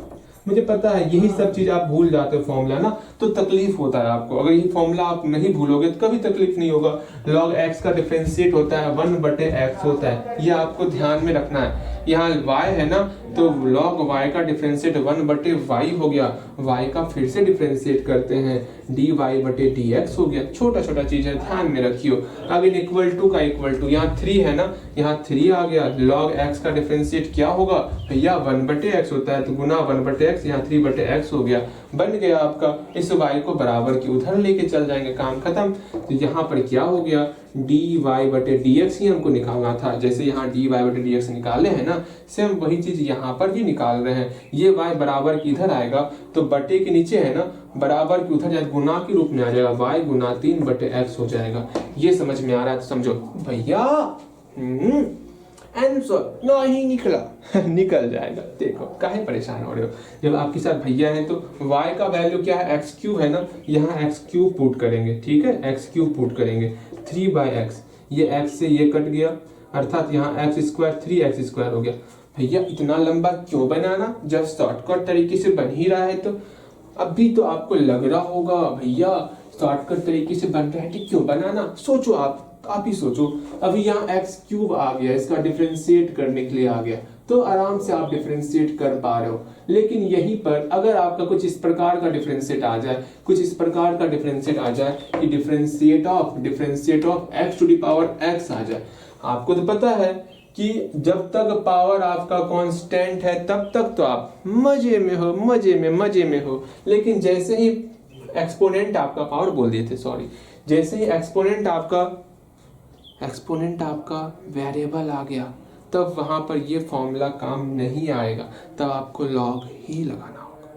S1: मुझे पता है यही सब चीज आप भूल जाते हो फॉर्मूला ना, तो तकलीफ होता है आपको। अगर ये फॉर्मूला आप नहीं भूलोगे तो कभी तकलीफ नहीं होगा। log x का डिफरेंशिएट होता है 1/x होता है, ये आपको ध्यान में रखना है। यहाँ y है ना, तो log y का डिफरेंशिएट 1/y हो गया, y का फिर से डिफरेंशिएट करते हैं, dy/dx हो गया। छोटा छोटा चीज है, ध्यान में रखियो। अब इन इक्वल टू का इक्वल टू, यहाँ 3 है ना, यहाँ 3 आ गया, log x का डिफरेंशिएट क्या होगा भैया, 1/x होता है, तो गुना 1/x, यहाँ 3/x हो गया, बन गया आपका। इस y को बराबर की उधर लेके चल जाएंगे, काम खत्म। तो यहाँ पर क्या हो गया, dy/dx ही हमको निकालना था। जैसे यहाँ dy/dx निकाले हैं ना, सेम वही चीज यहाँ पर भी निकाल रहे हैं। ये y बराबर की इधर आएगा तो बटे के नीचे है ना, बराबर की उधर जाए, गुना के रूप में आ जाएगा, y गुना 3/x हो जाएगा। ये समझ में आ रहा है तो समझो भैया, आंसर नहीं निकला निकल जाएगा। देखो काहे परेशान हो रहे हो, जब आपके साथ भैया है तो y का वैल्यू क्या है, एक्स क्यूब है ना, यहाँ एक्स क्यूब पुट करेंगे, ठीक है, एक्स क्यूब पुट करेंगे, 3/x, ये x से ये कट गया, अर्थात यहाँ x² 3x² हो गया। भैया इतना लंबा क्यों बनाना, जब शॉर्टकट तरीके से बन ही रहा है तो। अभी तो आपको लग रहा होगा भैया शॉर्टकट तरीके से बन रहा है तो क्यों बनाना, सोचो आप ही सोचो। अभी यहाँ x³ आ गया, इसका डिफरेंशिएट करने के लिए आ गया, तो आराम से आप डिफरेंशिएट कर पा रहे हो। लेकिन यहीं पर अगर आपका कुछ इस प्रकार का डिफरेंशिएट आ जाए, कुछ इस प्रकार का डिफरेंशिएट आ जाए कि differentiate of x to the power x आ जाए, आपको तो पता है कि जब तक पावर आपका कांस्टेंट है तब तक तो आप मजे में हो। लेकिन जैसे ही एक्सपोनेंट आपका, पावर बोल दिए थे सॉरी, जैसे ही एक्सपोनेंट आपका वेरिएबल आ गया, तब वहां पर ये फॉर्मूला काम नहीं आएगा, तब आपको लॉग ही लगाना होगा।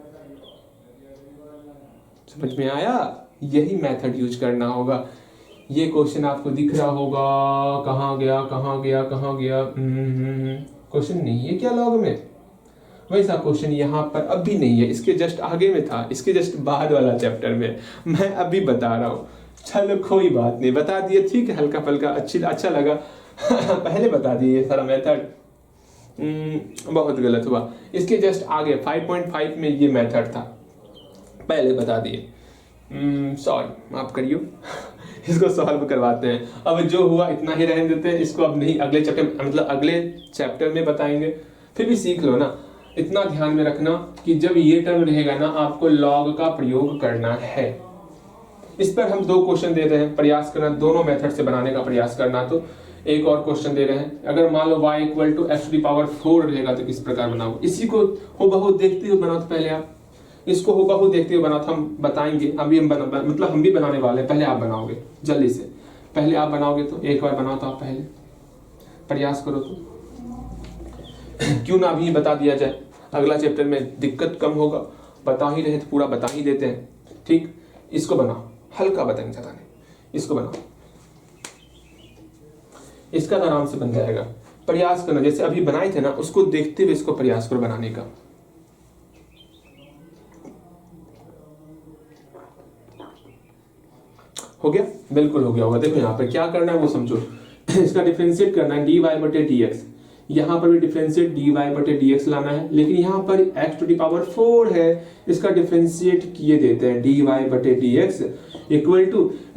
S1: समझ में आया, यही मेथड यूज करना होगा। ये क्वेश्चन आपको दिख रहा होगा, कहाँ गया कहाँ गया कहाँ गया, क्वेश्चन नहीं है क्या लॉग में? वैसा क्वेश्चन यहाँ पर अभी नहीं है, इसके जस्ट आगे में था, इसके जस्ट बाद वाला चैप्टर में। मैं अभी बता रहा हूँ। चलो कोई बात नहीं, बता दिए, ठीक है, हल्का फल्का अच्छा लगा। पहले बता दिए ये सारा मेथड, बहुत गलत हुआ। इसके जस्ट आगे 5.5 में ये मेथड था, पहले बता दिए। सॉरी, माफ करियो। इसको सॉल्व करवाते हैं। अब जो हुआ इतना ही रहने देते हैं, इसको अब नहीं, अगले चैप्टर मतलब अगले चैप्टर में बताएंगे। फिर भी सीख लो ना। इतना ध्यान में रखना कि जब ये टर्म रहेगा ना, आपको लॉग का प्रयोग करना है। इस पर हम 2 क्वेश्चन दे रहे हैं, प्रयास करना दोनों मेथड से बनाने का प्रयास करना। तो एक और क्वेश्चन दे रहे हैं, अगर मान लो y = x⁴ रहेगा तो किस प्रकार बनाओ। इसी को हूबहू देखते हुए बनाओ। तो पहले आप इसको हूबहू देखते हुए बनाओ, तो हम बताएंगे। अभी हम मतलब हम भी बनाने वाले हैं, पहले आप बनाओगे जल्दी से। पहले आप बनाओगे तो एक बार बनाओ, तो आप पहले प्रयास करो। तो क्यों ना अभी बता दिया जाए, अगला चैप्टर में दिक्कत कम होगा। बता ही रहे तो पूरा बता ही देते हैं, ठीक। इसको बनाओ, हल्का बताएंगे, ज्यादा नहीं। इसको बनाओ, इसका तो आराम से बन जाएगा। प्रयास करना, जैसे अभी बनाए थे ना, उसको देखते हुए इसको प्रयास करो बनाने का। हो गया? बिल्कुल हो गया होगा। देखो यहाँ पर क्या करना है वो समझो। इसका डिफरेंशिएट करना है dy/dx। यहाँ पर भी डिफरेंशिएट dy/dx लाना है, लेकिन यहाँ पर x⁴ है, इसका डिफरेंशिएट किए देते हैं। dy/dx =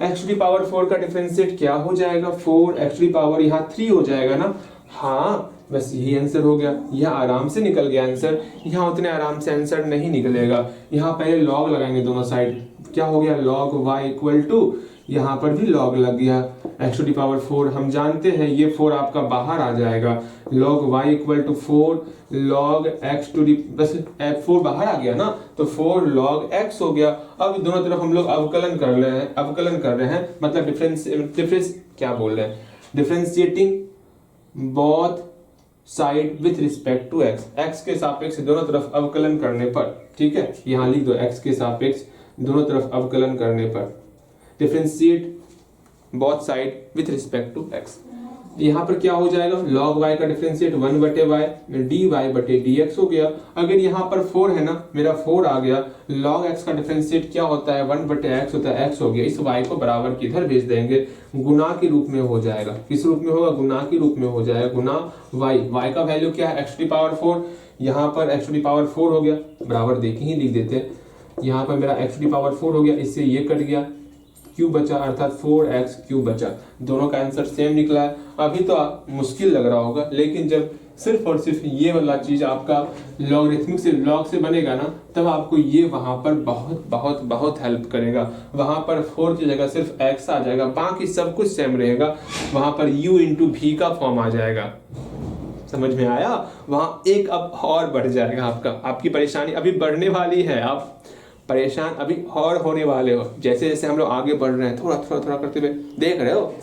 S1: x⁴ का डिफरेंशिएट क्या हो जाएगा? 4x⁴, यहाँ 3 हो जाएगा ना। हाँ, बस यही आंसर हो गया। यह आराम से निकल गया आंसर। यहाँ उतने आराम से आंसर नहीं निकलेगा। यहाँ पहले लॉग लगाएंगे दोनों साइड। क्या हो गया? log y = यहाँ पर भी लॉग लग गया x⁴। हम जानते हैं ये 4 आपका बाहर आ जाएगा। log y = 4 log x⁴, बस 4 बाहर आ गया ना, तो 4 log x हो गया। अब दोनों तरफ हम लोग अवकलन कर रहे हैं, मतलब डिफरेंस क्या बोल रहे हैं, differentiating both side with respect to x। x के सापेक्ष दोनों तरफ अवकलन करने पर, ठीक है, यहाँ लिख दो, x के सापेक्ष दोनों तरफ अवकलन करने पर differentiate both side with respect to x। यहाँ पर क्या हो जाएगा? log y का डिफरेंशिएट 1/y dy/dx हो गया। अगर यहाँ पर 4 है ना, मेरा 4 आ गया। log x का डिफरेंशिएट क्या होता है? 1/x होता है, x हो गया। इस y को बराबर किधर भेज देंगे? गुना के रूप में हो जाएगा। किस रूप में होगा? गुना के रूप में हो जाएगा। गुना y का वैल्यू क्या है? x⁴। यहाँ पर x⁴ हो गया, बराबर देख ही लिख देते हैं। यहाँ पर मेरा x⁴ हो गया, इससे ये कट गया, क्यूब बचा, अर्थात 4x³ बचा। दोनों का आंसर सेम निकला है। अभी तो मुश्किल लग रहा होगा, लेकिन जब सिर्फ और सिर्फ ये वाला चीज आपका लॉगरिथमिक से लॉग से बनेगा ना, तब आपको ये वहां पर बहुत बहुत बहुत हेल्प करेगा। वहां पर 4 की जगह सिर्फ x आ जाएगा, बाकी सब कुछ सेम रहेगा। वहां पर u × v का फॉर्म आ जाएगा। समझ में आया? वहां एक अब और बढ़ जाएगा आपका। आपकी परेशानी अभी बढ़ने वाली है, आप परेशान अभी और होने वाले हो। जैसे जैसे हम लोग आगे बढ़ रहे हैं, थोड़ा थोड़ा थोड़ा करते हुए, देख रहे हो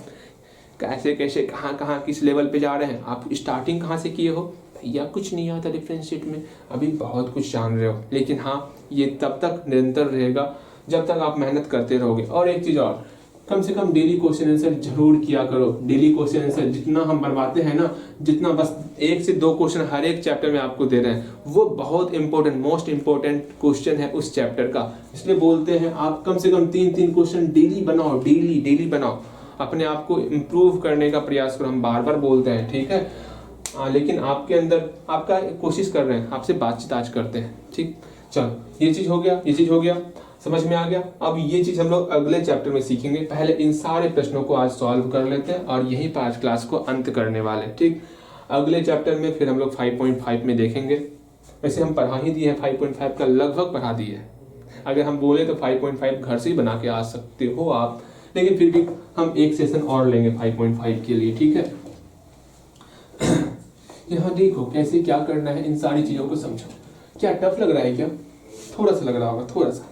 S1: कैसे कैसे कहाँ कहाँ किस लेवल पे जा रहे हैं। आप स्टार्टिंग कहाँ से किए हो? भैया कुछ नहीं आता डिफरेंशिएट में, अभी बहुत कुछ जान रहे हो। लेकिन हाँ, ये तब तक निरंतर रहेगा जब तक आप मेहनत करते रहोगे। और एक चीज़ और, कम से कम डेली क्वेश्चन आंसर जरूर किया करो। डेली क्वेश्चन आंसर जितना हम बनवाते हैं ना, जितना बस 1 से 2 क्वेश्चन हर एक चैप्टर में आपको दे रहे हैं, वो बहुत इंपॉर्टेंट, मोस्ट इंपॉर्टेंट क्वेश्चन है उस चैप्टर का। इसलिए बोलते हैं आप कम से कम 3-3 क्वेश्चन डेली बनाओ, डेली बनाओ। अपने आप को इम्प्रूव करने का प्रयास करो। हम बार बार बोलते हैं, ठीक है, लेकिन आपके अंदर आपका कोशिश कर रहे हैं, आपसे बातचीत आज करते हैं, ठीक। चलो, ये चीज हो गया, समझ में आ गया। अब ये चीज हम लोग अगले चैप्टर में सीखेंगे। पहले इन सारे प्रश्नों को आज सॉल्व कर लेते हैं और यहीं पर आज क्लास को अंत करने वाले, ठीक। अगले चैप्टर में फिर हम लोग 5.5 में देखेंगे। वैसे हम पढ़ा ही दिए हैं, 5.5 का लगभग पढ़ा दिए है। अगर हम बोले तो 5.5 घर से ही बना के आ सकते हो आप, लेकिन फिर भी हम एक सेशन और लेंगे 5.5 के लिए, ठीक है। यहाँ देखो कैसे क्या करना है, इन सारी चीजों को समझो। क्या टफ लग रहा है क्या? थोड़ा सा लग रहा होगा, थोड़ा सा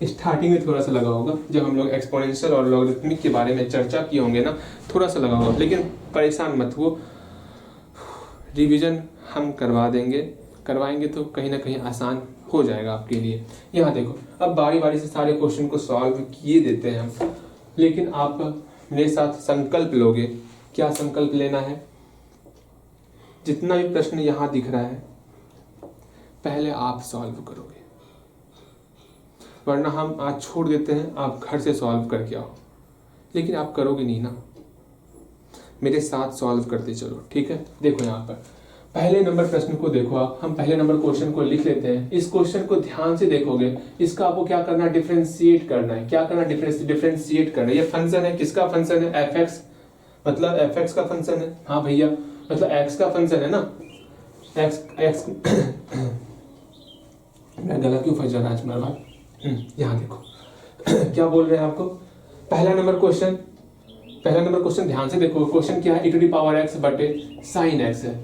S1: स्टार्टिंग में थोड़ा सा लगा होगा। जब हम लोग एक्सपोनेंशियल और लॉगरिथमिक के बारे में चर्चा किए होंगे ना, थोड़ा सा लगा होगा, लेकिन परेशान मत हो, रिवीजन हम करवा देंगे करवाएंगे तो कहीं ना कहीं आसान हो जाएगा आपके लिए। यहाँ देखो, अब बारी बारी से सारे क्वेश्चन को सॉल्व किए देते हैं हम, लेकिन आप मेरे साथ संकल्प लोगे। क्या संकल्प लेना है? जितना भी प्रश्न यहाँ दिख रहा है पहले आप सॉल्व करोगे, वरना हम आज छोड़ देते हैं, आप घर से सॉल्व करके आओ, लेकिन आप करोगे नहीं ना। मेरे साथ सॉल्व करते चलो, ठीक है। देखो यहाँ पर पहले नंबर प्रश्न को देखो आप, हम पहले नंबर क्वेश्चन को लिख लेते हैं। इस क्वेश्चन को ध्यान से देखोगे, इसका आपको क्या करना है? डिफरेंशिएट करना है। क्या करना है? डिफरेंशिएट करना है। ये फंक्शन है, किसका फंक्शन है? एफ एक्स, मतलब एफ एक्स का फंक्शन है। हाँ भैया, मतलब एक्स का फंक्शन है ना, एक्स मैं गला क्यों फंस जा रहा आज मेरा भाई। यहाँ देखो क्या बोल रहे हैं आपको, पहला नंबर क्वेश्चन ध्यान से देखो। क्वेश्चन क्या है? e to the power x बटे साइन x है,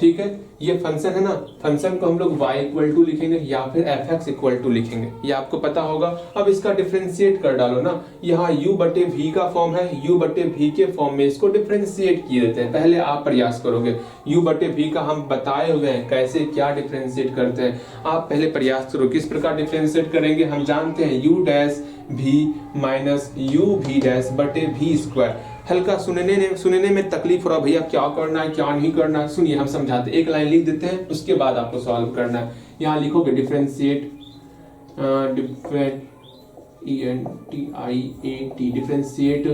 S1: ठीक है। ये फंक्शन है ना, फंक्शन को हम लोग y इक्वल टू लिखेंगे या फिर fx इक्वल टू लिखेंगे, ये आपको पता होगा। अब इसका डिफरेंशिएट कर डालो ना, यहाँ u बटे v का फॉर्म है, u बटे v के फॉर्म में इसको डिफरेंशिएट किए देते हैं। पहले आप प्रयास करोगे, u बटे v का हम बताए हुए हैं कैसे क्या डिफरेंशिएट करते हैं, आप पहले प्रयास करो। किस प्रकार डिफरेंशिएट करेंगे? हम जानते हैं u dash v minus u v dash बटे v स्क्वायर। हल्का सुनने में तकलीफ हो रहा भैया, क्या करना है क्या नहीं करना है, सुनिए हम समझाते। एक लाइन लिख देते हैं, उसके बाद आपको सॉल्व करना है। यहाँ लिखोगे differentiate, differentiate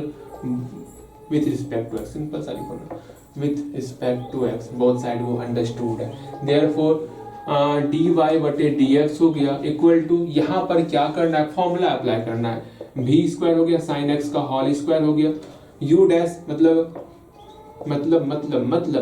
S1: with respect to x, simple सा लिखो, with respect to x, both side वो अंडरस्टूड है। देयरफॉर dy बटे dx हो गया इक्वल टू, यहाँ पर क्या करना है? फॉर्मूला अप्लाई करना है। v स्क्वायर हो गया साइन x का होल स्क्वायर हो गया, u डैश मतलब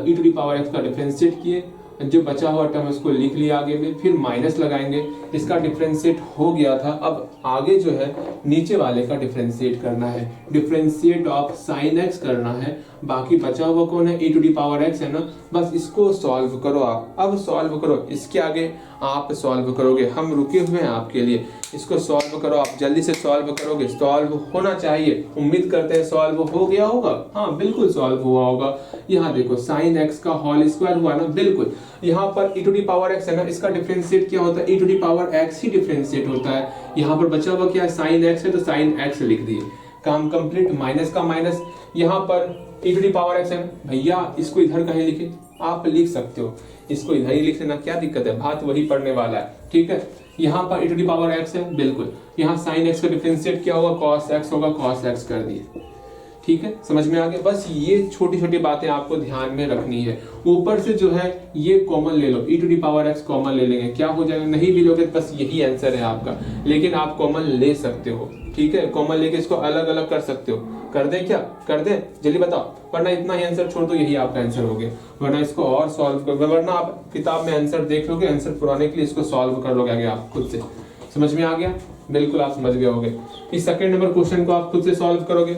S1: e to the power x का डिफरेंशिएट किए, जो बचा हुआ टर्म उसको लिख लिया आगे में, फिर माइनस लगाएंगे, इसका डिफरेंशिएट हो गया था। अब आगे जो है नीचे वाले का डिफरेंशिएट करना है, डिफरेंशिएट ऑफ साइन x करना है। बाकी बचा हुआ कौन है? e to the power x है ना, बस इसको सॉल्व करो आप। अब सॉल्व करो, इसके आगे आप सॉल्व करोगे, हम रुके हुए हैं आपके लिए। इसको सॉल्व करो, आप जल्दी से सॉल्व करोगे, सॉल्व होना चाहिए। उम्मीद करते हैं सॉल्व हो गया होगा। हाँ बिल्कुल सॉल्व हुआ होगा। यहाँ देखो साइन x का होल स्क्वायर हुआ ना, बिल्कुल। यहाँ पर e to the power x है ना, इसका डिफरेंशिएट क्या होता है? e to the power x ही डिफरेंशिएट होता है। यहाँ पर बचा हुआ क्या है? साइन x है, तो साइन x लिख दिए, काम कंप्लीट। माइनस का माइनस, यहाँ पर e to the power x है भैया, इसको इधर कहीं लिखे, आप लिख सकते हो, इसको इधर ही लिख लेना, क्या दिक्कत है, बात वही पढ़ने वाला है, ठीक है। यहाँ पर e to the power x है, बिल्कुल। यहाँ साइन x का डिफरेंशिएट क्या होगा? cos x होगा, cos x कर दिए, ठीक है। समझ में आ गया? बस ये छोटी छोटी बातें आपको ध्यान में रखनी है। ऊपर से जो है ये कॉमन ले लो, e to the power x common ले लेंगे, क्या हो जाएगा? नहीं भी लोगे बस यही आंसर है आपका, लेकिन आप कॉमन ले सकते हो, ठीक है। कॉमन लेके इसको अलग अलग कर सकते हो। कर दें क्या? कर दें, जल्दी बताओ, वरना इतना ही आंसर छोड़ दो, यही आपका आंसर हो गया। वरना इसको और सॉल्व कर, वरना आप किताब में आंसर देख लोगे, आंसर पुराने के लिए इसको सॉल्व कर लोगे आगे आप खुद से। समझ में आ गया? बिल्कुल आप समझ गए होगे। इस सेकंड नंबर क्वेश्चन को आप खुद से सॉल्व करोगे,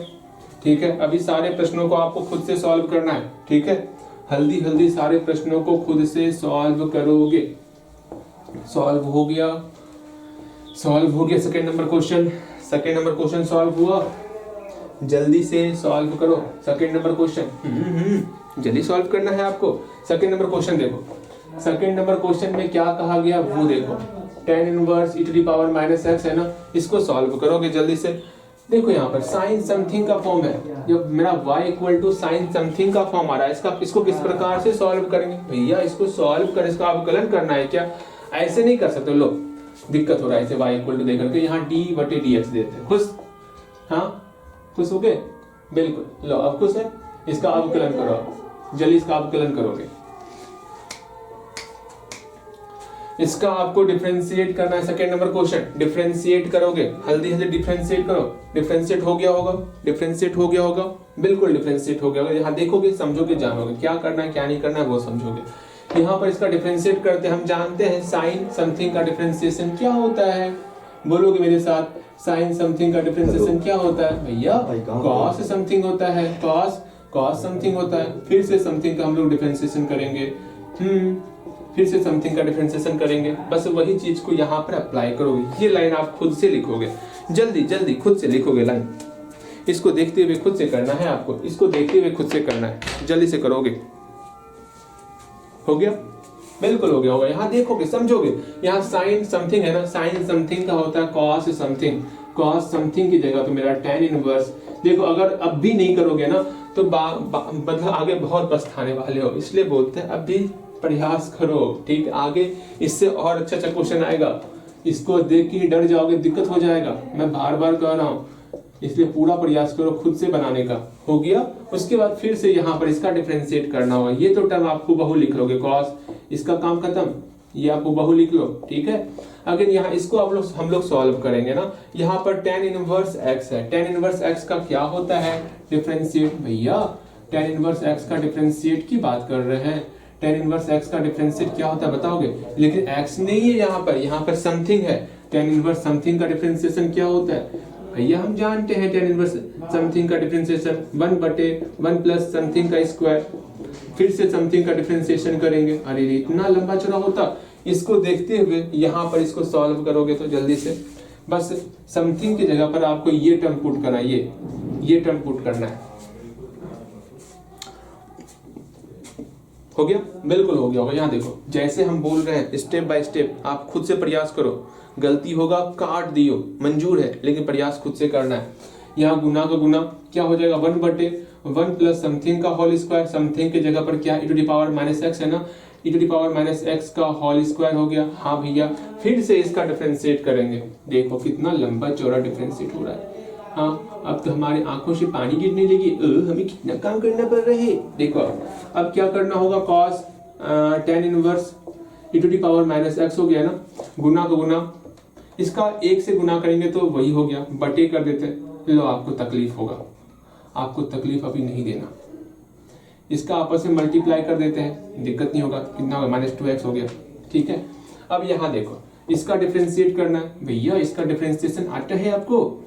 S1: ठीक है। अभी सारे प्रश्नों को आपको खुद से सॉल्व करना है, ठीक है। हल्दी सारे प्रश्नों को खुद से सॉल्व करोगे। सॉल्व हो गया सेकंड नंबर क्वेश्चन सॉल्व हुआ। जल्दी से सॉल्व करो सेकंड नंबर क्वेश्चन, जल्दी सॉल्व करना है आपको। सेकंड नंबर क्वेश्चन देखो, सेकंड नंबर क्वेश्चन में क्या कहा गया वो देखो, tan inverse e to the power minus x है ना, इसको सॉल्व करोगे जल्दी से। देखो यहाँ पर साइन समथिंग का फॉर्म है, जब मेरा y equal to sine something का फॉर्म आ रहा है, इसको किस प्रकार से सॉल्व करेंगे भैया? इसको सॉल्व कर, इसका अवकलन करना है क्या? ऐसे नहीं कर सकते, लो दिक्कत हो रहा है, ऐसे y इक्वल टू देकर के यहाँ d बटे dx देते हैं। खुश? हाँ खुश हो गए? बिल्कुल। लो अब खुश है, इसका अवकलन करो, जल्दी इसका अवकलन करोगे। इसका आपको डिफरेंशिएट करना है। सेकंड नंबर क्वेश्चन डिफरेंशिएट करोगे, जल्दी डिफरेंशिएट करो। डिफरेंशिएट हो गया होगा, बिल्कुल डिफरेंशिएट हो गया होगा। यहाँ देखोगे, समझोगे, जानोगे क्या करना है क्या नहीं करना है वो समझोगे। यहाँ पर इसका डिफरेंशिएट करते हम जानते हैं साइन समथिंग का डिफरेंशिएशन क्या होता है, बोलोगे मेरे साथ, साइन समथिंग का डिफरेंशिएशन क्या होता है भैया? कॉस समथिंग होता है, कॉस समथिंग होता है। फिर से समथिंग का हम लोग डिफरेंशिएशन करेंगे, फिर से समथिंग का डिफरेंशिएशन करेंगे। बस वही चीज को यहाँ पर अप्लाई करोगे। ये लाइन आप खुद से लिखोगे, जल्दी खुद से लिखोगे लाइन। इसको देखते हुए खुद से करना है आपको, इसको देखते हुए खुद से करना है, जल्दी से करोगे। हो गया? बिल्कुल हो गया होगा। यहाँ देखोगे समझोगे, यहाँ साइन समथिंग है ना, साइन समथिंग का होता है कॉस समथिंग, कॉस समथिंग की जगह पे मेरा tan इनवर्स। देखो अगर अब भी नहीं करोगे ना तो मतलब आगे बहुत पछताने वाले हो, इसलिए बोलते हैं अब भी प्रयास करो, ठीक। आगे इससे और अच्छा अच्छा क्वेश्चन आएगा, इसको देख के ही डर जाओगे, दिक्कत हो जाएगा। मैं बार बार कह रहा हूँ, इसलिए पूरा प्रयास करो खुद से बनाने का। हो गया, उसके बाद फिर से यहाँ पर इसका डिफरेंशिएट करना होगा। ये तो टर्म आपको बहु लिख लोगे, कॉस, इसका काम खत्म, ये आपको बहु लिख लो, ठीक है। अगर यहाँ इसको हम लोग सॉल्व करेंगे ना, यहाँ पर tan इनवर्स x है, tan इनवर्स x का क्या होता है, डिफरेंशिएट। भैया tan इनवर्स x का डिफरेंशिएट की बात कर रहे हैं, tan इनवर्स x का डिफरेंशिएट क्या होता है बताओगे, लेकिन x नहीं है यहाँ पर समथिंग है। tan इनवर्स समथिंग का डिफरेंशिएशन क्या होता है भैया, हम जानते हैं tan इनवर्स समथिंग का डिफरेंशिएशन 1/1 प्लस समथिंग का स्क्वायर, फिर से समथिंग का डिफरेंशिएशन करेंगे। अरे इतना लंबा चौड़ा होता, इसको देखते हुए यहाँ पर इसको सॉल्व करोगे तो जल्दी से बस समथिंग की जगह पर आपको ये टर्म पुट करना है, ये टर्म पुट करना है। हो गया, बिल्कुल हो गया होगा। यहाँ देखो जैसे हम बोल रहे हैं स्टेप बाय स्टेप, आप खुद से प्रयास करो, गलती होगा काट दियो, मंजूर है, लेकिन प्रयास खुद से करना है। यहाँ गुना का गुना क्या हो जाएगा, 1/1 प्लस समथिंग का होल स्क्वायर, समथिंग की जगह पर क्या e⁻x है ना, e⁻x का होल स्क्वायर हो गया। हाँ भैया, फिर से इसका डिफरेंशिएट करेंगे, देखो कितना लंबा चौड़ा डिफरेंशिएट हो रहा है। हाँ, अब तो हमारी आंखों से पानी गिरने लगी, हमें कितना काम करना पड़ रहा है। देखो अब क्या करना होगा, कॉस tan इनवर्स e⁻x हो गया ना, गुना का गुना, इसका 1 से गुना करेंगे तो वही हो गया, बटे कर देते हैं। लो आपको तकलीफ होगा, आपको तकलीफ अभी नहीं देना, इसका आपस में मल्टीप्लाई कर देते हैं, दिक्कत नहीं होगा। कितना होगा, -2x हो गया, ठीक है। अब यहाँ देखो इसका डिफरेंशिएट करना है भैया, इसका डिफरेंशिएशन आता है आपको,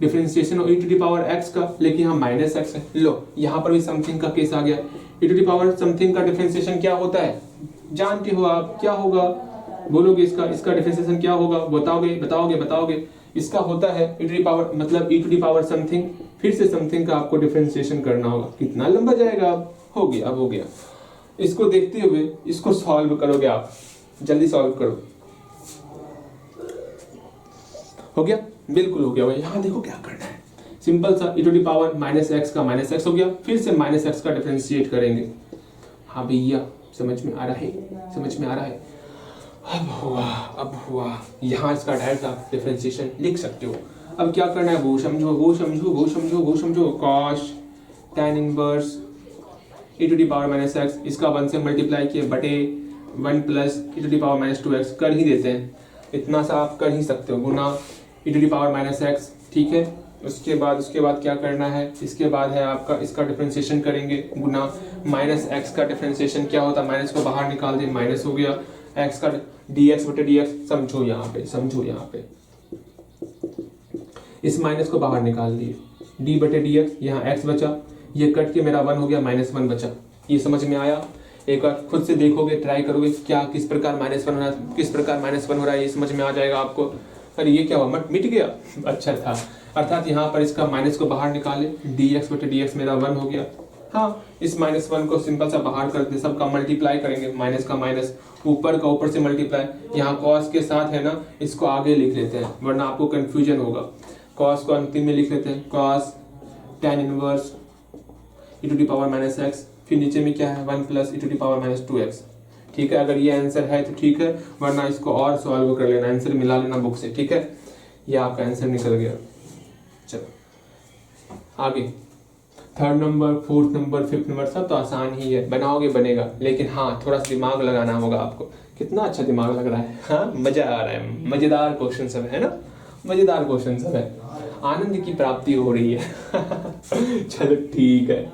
S1: डिफरेंशिएशन e⁻x का, लेकिन यहाँ -x है। लो यहाँ पर भी समथिंग का केस आ गया, e⁻ समथिंग का डिफरेंशिएशन क्या होता है जानते हो आप, क्या होगा बोलोगे, इसका डिफरेंशिएशन क्या होगा, बताओगे। इसका होता है मतलब e⁻ समथिंग, फिर से समथिंग का आपको डिफरेंशिएशन करना होगा। कितना लंबा जाएगा, अब हो गया। इसको देखते हुए इसको सॉल्व करोगे आप, जल्दी सॉल्व करो। हो गया, बिल्कुल हो गया। यहाँ देखो क्या करना है, सिंपल सा e⁻x का -x हो गया, फिर से -x का डिफरेंशिएट करेंगे। हाँ भैया समझ में आ रहा है। अब हुआ यहाँ इसका डायरेक्ट आप डिफरेंशिएशन लिख सकते हो। अब क्या करना है, वो समझो, कॉस tan इनवर्स e⁻x, इसका 1 से मल्टीप्लाई किए बटे 1 प्लस e⁻2x कर ही देते हैं, इतना सा आप कर ही सकते हो, गुना e⁻x, ठीक है। उसके बाद क्या करना है, इसके बाद है आपका इसका डिफरेंशिएशन करेंगे, गुना -x का डिफरेंशिएशन क्या होता है, माइनस को बाहर निकाल दिए, माइनस हो गया, x का dx बटे dx, समझो यहाँ पे इस माइनस को बाहर निकाल दिए, d बटे dx, यहाँ x बचा, ये कट के मेरा 1 हो गया, -1 बचा। ये समझ में आया, एक बार खुद से देखोगे, ट्राई करोगे क्या किस प्रकार -1 हो रहा है, ये समझ में आ जाएगा आपको। अरे ये क्या हुआ, मिट गया, अच्छा था। अर्थात यहाँ पर इसका माइनस को बाहर निकाले, dx बटे dx मेरा 1 हो गया। हाँ, इस -1 को सिंपल सा बाहर करते, सबका मल्टीप्लाई करेंगे, माइनस का माइनस, ऊपर का ऊपर से मल्टीप्लाई, यहाँ कॉस के साथ है ना, इसको आगे लिख लेते हैं वरना आपको कंफ्यूजन होगा। कॉस को अंतिम में लिख लेते हैं, कॉस tan इनवर्स e⁻x, फिर नीचे में क्या है 1 प्लस e⁻2x, ठीक है। अगर ये आंसर है तो ठीक है, वरना इसको और सॉल्व कर लेना, आंसर मिला लेना बुक से, ठीक है। ये आपका आंसर निकल गया। चलो आगे, 3rd number, 4th number, 5th number सब तो आसान ही है, बनाओगे बनेगा, लेकिन हाँ थोड़ा सा दिमाग लगाना होगा आपको। कितना अच्छा दिमाग लग रहा है, हाँ मजा आ रहा है, मजेदार क्वेश्चन सब है ना, मजेदार क्वेश्चन सब है, आनंद की प्राप्ति हो रही है। चलो ठीक है,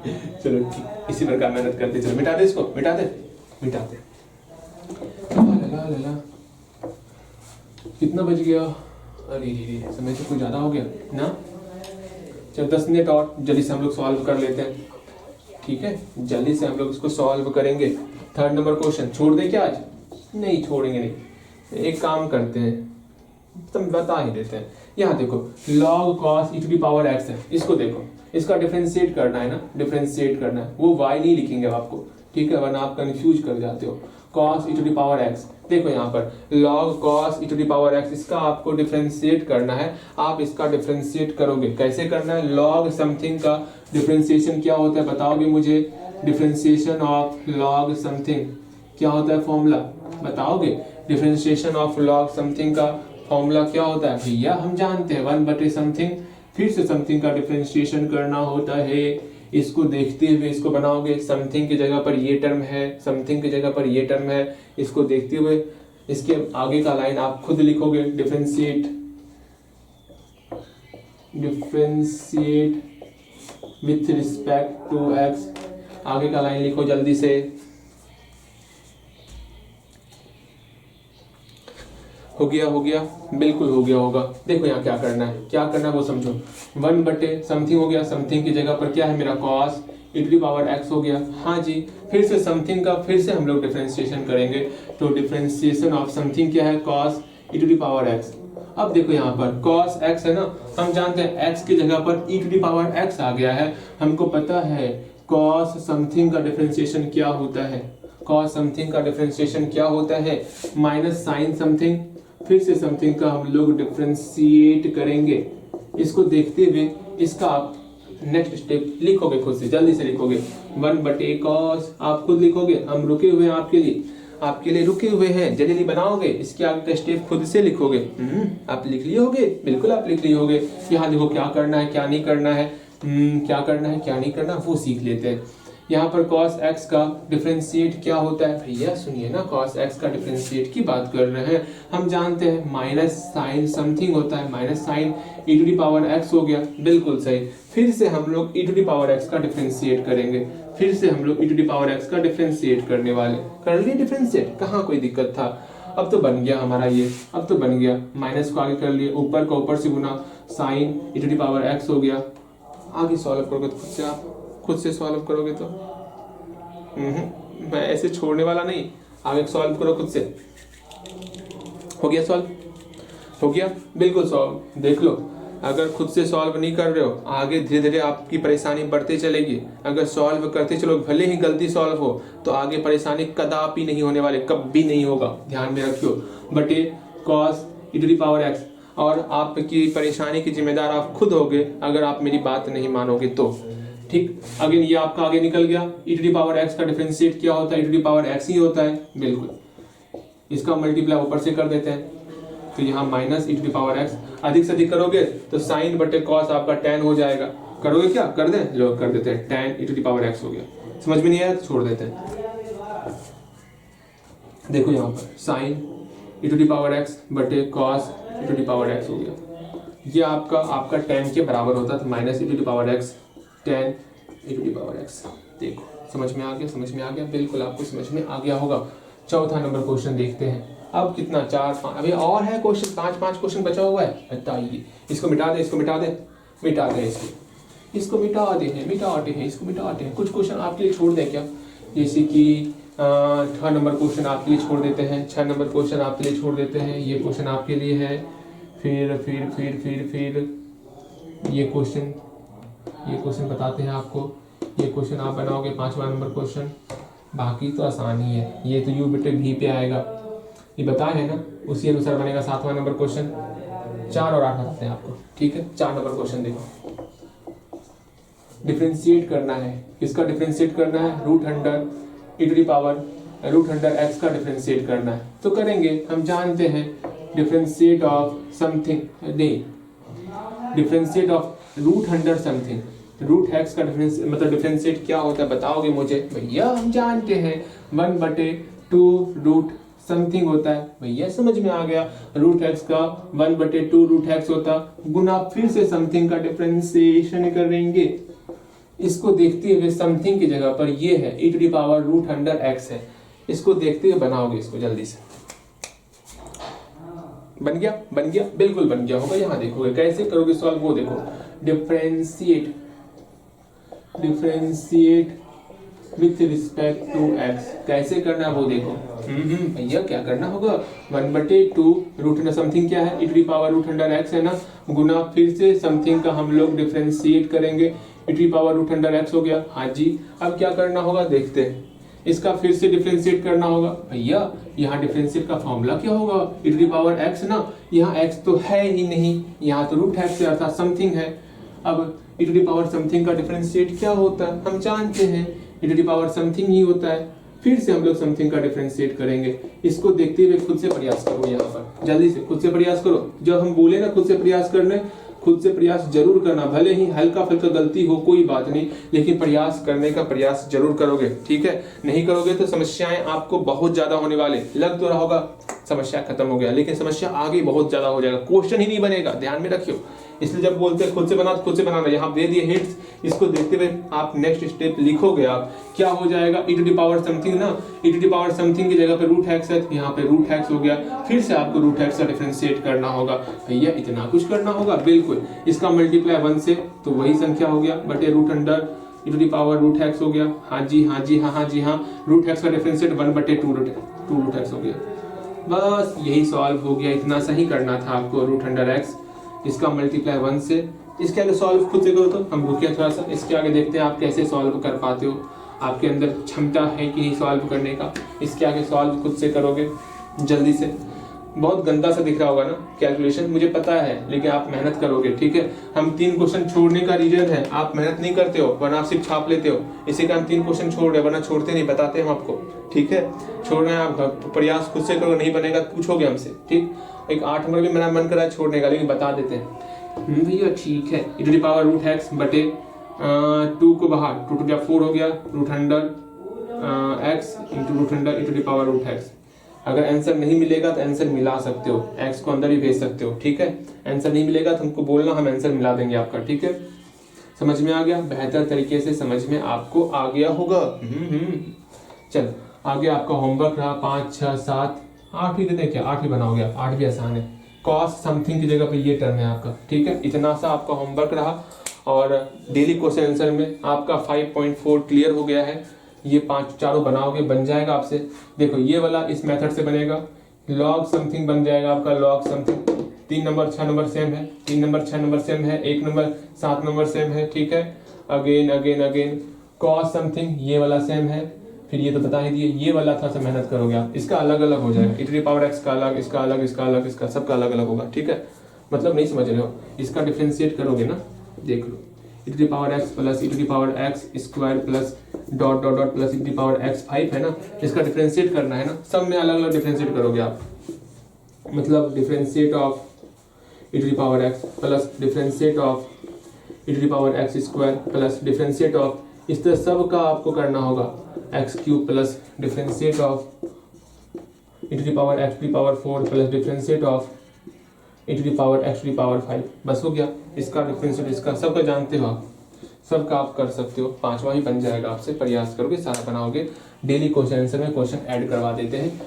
S1: इसी प्रकार मेहनत करते चलो। मिटा दे इसको, मिटा दे। ला। कितना बज गया, अरे समय से कुछ ज्यादा हो गया ना। चलो 10 मिनट और, जल्दी से हम लोग सॉल्व कर लेते हैं, ठीक है। जल्दी से हम लोग इसको सॉल्व करेंगे। 3rd नंबर क्वेश्चन छोड़ दे क्या आज, नहीं छोड़ेंगे, नहीं, एक काम करते हैं, तुम बता ही देते हैं। यहाँ देखो log cos e⁻x है, इसको देखो, इसका डिफरेंशिएट करना है ना, वो y नहीं लिखेंगे आपको, ठीक है, वरना आप कंफ्यूज कर जाते हो। cos e to the power x। देखो यहाँ पर log cos e to the power x, इसका आपको डिफरेंशिएट करना है। आप इसका डिफरेंशिएट करोगे, कैसे करना है? log समथिंग का डिफरेंशिएशन क्या होता है बताओगे मुझे? डिफरेंशिएशन ऑफ log समथिंग क्या होता है फॉर्मूला बताओगे? डिफरेंशिएशन ऑफ log समथिंग का फॉर्मूला क्या होता है भैया? हम जानते हैं 1 बटे समथिंग, फिर से समथिंग का डिफरेंशिएशन करना होता है। इसको देखते हुए इसको बनाओगे, समथिंग की जगह पर ये टर्म है, समथिंग की जगह पर ये टर्म है। इसको देखते हुए इसके आगे का लाइन आप खुद लिखोगे, differentiate with respect to x. आगे का लाइन लिखो जल्दी से। हो गया, बिल्कुल हो गया होगा। देखो यहाँ क्या करना है वो समझो। 1 बटे समथिंग हो गया, समथिंग की जगह पर क्या है मेरा cos e to the power x हो गया। हाँ जी, फिर से समथिंग का फिर से हम लोग डिफरेंशिएशन करेंगे। तो डिफरेंशिएशन ऑफ समथिंग क्या है? cos e to the power x। अब देखो यहाँ पर cos x है ना, हम जानते हैं x की जगह पर e to the power x आ गया है। हमको पता है cos समथिंग का डिफरेंशिएशन क्या होता है? cos समथिंग का डिफरेंशिएशन क्या होता है? Minus sine something. फिर से समथिंग का हम लोग डिफरेंशिएट करेंगे। इसको देखते हुए इसका आप नेक्स्ट स्टेप लिखोगे, खुद से जल्दी से लिखोगे। 1 बटे कॉस आप खुद लिखोगे, हम रुके हुए हैं आपके लिए रुके हुए हैं। जल्दी बनाओगे, इसके आगे का स्टेप खुद से लिखोगे। आप लिख लिए होगे, बिल्कुल आप लिख लिए होगे। यहाँ देखो क्या करना है क्या नहीं करना है, क्या करना है क्या नहीं करना वो सीख लेते हैं। यहाँ पर cos x का डिफरेंशिएट क्या होता है भैया? सुनिए ना, cos x का डिफरेंशिएट की बात कर रहे हैं। हम जानते हैं माइनस साइन समथिंग होता है, minus sine e to the power x हो गया, बिल्कुल सही। फिर से हम लोग e to the power x का डिफरेंशिएट करेंगे। फिर से हम लोग e to the power x का डिफरेंशिएट करने वाले। कर लिए डिफरेंशिएट, कहाँ कोई दिक्कत था? अब तो बन गया हमारा ये, अब तो बन गया। माइनस को आगे कर लिए, ऊपर का ऊपर से गुना, sine e to the power x हो गया। आगे सॉल्व करोगे तो खुद से सॉल्व करोगे तो मैं ऐसे छोड़ने वाला नहीं, आगे सॉल्व करो खुद से। हो गया सॉल्व? हो गया, बिल्कुल सॉल्व। देख लो, अगर खुद से सॉल्व नहीं कर रहे हो आगे धीरे धीरे आपकी परेशानी बढ़ते चलेगी। अगर सॉल्व करते चलो, भले ही गलती सॉल्व हो तो आगे परेशानी कदापि नहीं होने वाले, कभी नहीं होगा, ध्यान में रखियो। बटे cos e to the power x, और आपकी परेशानी की जिम्मेदार आप खुद होगे अगर आप मेरी बात नहीं मानोगे तो। ठीक, अगेन ये आपका आगे निकल गया। e to the power x का डिफरेंशिएट क्या होता है? e to the power x ही होता है, बिल्कुल। इसका मल्टीप्लाई ऊपर से कर देते हैं, तो यहाँ minus e to the power x। अधिक से अधिक करोगे तो साइन बटे कॉस आपका tan हो जाएगा। करोगे क्या? कर दें, लो कर देते हैं, tan e to the power x हो गया। समझ में नहीं आया तो छोड़ देते हैं। देखो यहाँ पर sine e to the power x बटे cos e to the power x हो गया। ये आपका tan के बराबर होता है, तो minus e to the power x tan e to the power x। देखो समझ में आ गया, बिल्कुल आपको समझ में आ गया होगा। चौथा नंबर क्वेश्चन देखते हैं। अब कितना? 4 5 अभी और है क्वेश्चन, 5 क्वेश्चन बचा हुआ है। बताइए, इसको मिटा दे, इसको मिटा दे इसको मिटाते हैं। कुछ क्वेश्चन आपके लिए छोड़ दें क्या? जैसे कि 6 नंबर क्वेश्चन आपके लिए छोड़ देते हैं, 6 नंबर क्वेश्चन आपके लिए छोड़ देते हैं। ये क्वेश्चन आपके लिए है। फिर ये क्वेश्चन बताते हैं आपको। ये क्वेश्चन आप बनाओगे 5वां नंबर क्वेश्चन। बाकी तो आसान ही है, ये तो यू बटे भी पे आएगा, ये बताया है ना, उसी अनुसार बनेगा 7वां नंबर क्वेश्चन। 4 और 8 बताते हैं आपको, ठीक है। 4 नंबर क्वेश्चन देखो, डिफरेंशिएट करना है। किसका डिफरेंशिएट करना है? रूट अंडर x का डिफरेंशिएट करना है। तो करेंगे, हम जानते हैं डिफरेंशिएट ऑफ समथिंग, नहीं, differentiate of root under something. Root x का डिफरेंशिएट क्या होता है बताओगे मुझे? भैया हम जानते हैं 1/2 रूट समथिंग होता है। भैया समझ में आ गया, रूट x का 1/2 रूट x होता, गुना फिर से समथिंग का डिफरेंशिएशन करेंगे। इसको देखते हुए समथिंग की जगह पर ये है e to the power root under x है। इसको देखते हुए बनाओगे इसको जल्दी से। बन गया, बिल्कुल बन गया होगा। यहाँ देखोगे कैसे करोगे सॉल्व, वो देखो। Differentiate with respect to x कैसे करना है वो देखो। भैया क्या करना होगा? 1/2 रूट अंडर समथिंग क्या है? e to the power root under x है ना, गुना फिर से समथिंग का हम लोग डिफरेंशिएट करेंगे। e to the power root under x हो गया। हाँ जी, अब क्या करना होगा देखते हैं। इसका फिर से डिफरेंशिएट करना होगा। भैया यहाँ डिफरेंशिएट का फॉर्मूला क्या होगा, e to the power x ना, यहाँ x तो है ही नहीं, यहाँ तो रूट x से अर्थात समथिंग है। अब e to the power something का डिफरेंशिएट क्या होता है हम जानते हैं, e to the power something ही होता है। फिर से हम लोग समथिंग का डिफरेंशिएट करेंगे। इसको देखते हुए खुद से प्रयास करो, यहाँ पर जल्दी से खुद से प्रयास करो। जब हम बोले ना खुद से प्रयास करने, खुद से प्रयास जरूर करना, भले ही हल्का फुल्का गलती हो कोई बात नहीं, लेकिन प्रयास करने का प्रयास जरूर करोगे, ठीक है। नहीं करोगे तो समस्याएं आपको बहुत ज्यादा होने वाले, लग तो रहा होगा समस्या खत्म हो गया, लेकिन समस्या आगे बहुत ज्यादा हो जाएगा, क्वेश्चन ही नहीं बनेगा, ध्यान में रखियो। इसलिए जब बोलते हैं खुद से बना, खुद से बनाना, यहाँ दे दिए हिंट्स, इसको देखते हुए आप नेक्स्ट स्टेप लिखोगे। आप क्या हो जाएगा, e to the power something ना, e to the power something की जगह पे रूट एक्स है, यहाँ पे रूट एक्स हो गया। फिर से आपको रूट एक्स का डिफरेंशिएट करना होगा। भैया इतना कुछ करना होगा, बिल्कुल। इसका मल्टीप्लाई 1 से तो वही संख्या हो गया बटे root under e to the power root x हो गया। हाँ जी हाँ जी हाँ जी हाँ, रूट एक्स का डिफरेंशिएट 1 बटे 2 रूट एक्स हो गया। बस यही सॉल्व हो गया, इतना सही करना था आपको। रूट अंडर एक्स, इसका मल्टीप्लाई 1 से, इसके आगे सॉल्व खुद से करो। तो हम रुकिए थोड़ा सा, इसके आगे देखते हैं आप कैसे सॉल्व कर पाते हो, आपके अंदर क्षमता है कि नहीं सॉल्व करने का। इसके आगे सॉल्व खुद से करोगे जल्दी से। बहुत गंदा सा दिख रहा होगा ना कैलकुलेशन, मुझे पता है, लेकिन आप मेहनत करोगे, ठीक है। हम 3 क्वेश्चन छोड़ने का रीजन है आप मेहनत नहीं करते हो, वरना आप सिर्फ छाप लेते हो। इसी का हम 3 क्वेश्चन छोड़ रहे, वरना छोड़ते नहीं, बताते हम आपको, ठीक है। छोड़ना है आप, प्रयास खुद से करो, नहीं बनेगा पूछोगे हमसे, ठीक। एक 8 नंबर भी मेरा मन कर रहा है छोड़ने का, लेकिन बता देते हैं भैया, ठीक है। e to the power root x बटे 2 को बाहर, 2 टू द 4 हो गया, root under x into root under e to the power root x. अगर आंसर नहीं मिलेगा तो आंसर मिला सकते हो, x को अंदर ही भेज सकते हो, ठीक है। आंसर नहीं मिलेगा तो हमको बोलना, हम आंसर मिला देंगे आपका, ठीक है। समझ में आ गया, बेहतर तरीके से समझ में आपको आ गया होगा। चलो आगे आपका होमवर्क रहा 5 6 7 8 ही देते क्या, 8 ही बनाओगे आप, 8 भी आसान है। कॉस समथिंग की जगह पे ये टर्म है आपका, ठीक है। इतना सा आपका होमवर्क रहा, और डेली क्वेश्चन आंसर में आपका 5.4 क्लियर हो गया है। ये 5 चारों बनाओगे, बन जाएगा आपसे। देखो ये वाला इस मेथड से बनेगा, लॉग समथिंग बन जाएगा आपका, log something. 3 number 6 number same है, 3 नंबर 6 नंबर सेम है, 1 नंबर 7 नंबर सेम है, ठीक है। Again again again cos something, ये वाला सेम है। फिर ये तो बता ही दिए, ये वाला थोड़ा सा मेहनत करोगे आप, इसका अलग अलग हो जाएगा। e to the power x का अलग, इसका अलग, इसका अलग, इसका सबका अलग अलग होगा, ठीक है। मतलब नहीं समझ रहे हो, इसका डिफरेंशिएट करोगे ना, देख लो, e to the power x plus e to the power x square plus dot dot dot plus e to the power x 5 है ना, इसका डिफरेंशिएट करना है ना, सब में अलग अलग डिफरेंशिएट करोगे आप। मतलब differentiate of e to the power x plus differentiate of e to the power x square plus differentiate of, इस तरह सब का आपको करना होगा, x cube plus differentiate of e to the power x to the power 4 plus differentiate of e to the power x to the power 5। बस हो गया, इसका डिफरेंशिएट, इसका सबका जानते हो आप, सबका आप कर सकते हो। 5वां ही बन जाएगा आपसे, प्रयास करोगे सारा बनाओगे। डेली क्वेश्चन आंसर में क्वेश्चन ऐड करवा देते हैं।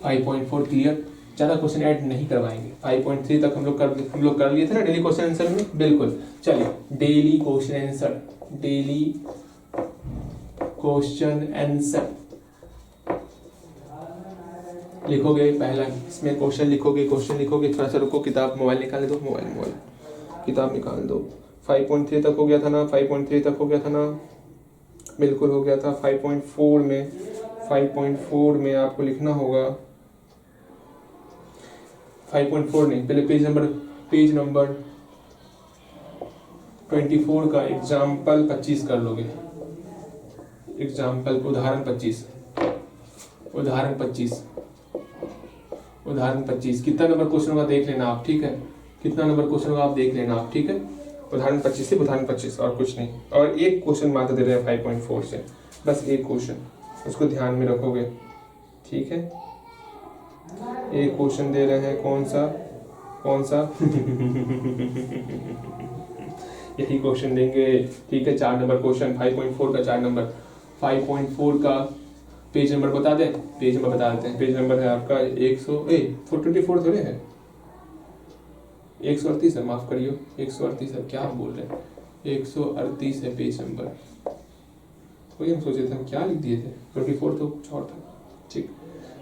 S1: 5.4 क्लियर, ज़्यादा क्वेश्चन ऐड नहीं करवाएंगे। 5.3 तक हम लोग कर लिए थे ना डेली क्वेश्चन आंसर में, बिल्कुल। चलिए daily question answer, daily question answer लिखोगे। पहला इसमें क्वेश्चन लिखोगे, थोड़ा सा रुको, किताब मोबाइल निकाल दो, मोबाइल किताब निकाल दो। 5.3 तक हो गया था ना, 5.3 तक हो गया था ना, बिल्कुल हो गया था। 5.4 में आपको लिखना होगा, 5.4 नहीं, पहले पेज नंबर 24 का एग्जाम्पल 25 कर लोगे। एग्जाम्पल उदाहरण 25 कितना नंबर क्वेश्चन होगा देख लेना आप, ठीक है। कितना नंबर क्वेश्चन होगा आप देख लेना आप, ठीक है। उदाहरण 25 से उदाहरण 25 और कुछ नहीं। और एक क्वेश्चन मात्र दे रहे हैं 5.4 से, बस एक क्वेश्चन, उसको ध्यान में रखोगे, ठीक है। एक क्वेश्चन दे रहे हैं, कौन सा यही क्वेश्चन देंगे, ठीक है। 4 नंबर क्वेश्चन, 5.4 का 4 नंबर। 5.4 का पेज नंबर बता दें, पेज नंबर बता देते हैं। पेज नंबर है आपका 424 थोड़े है, 138 है, माफ करियो, 138 है, क्या हम बोल रहे हैं, 138 है पेज नंबर। वही हम सोचे थे, हम क्या लिख दिए थे, 24 तो कुछ और था, ठीक।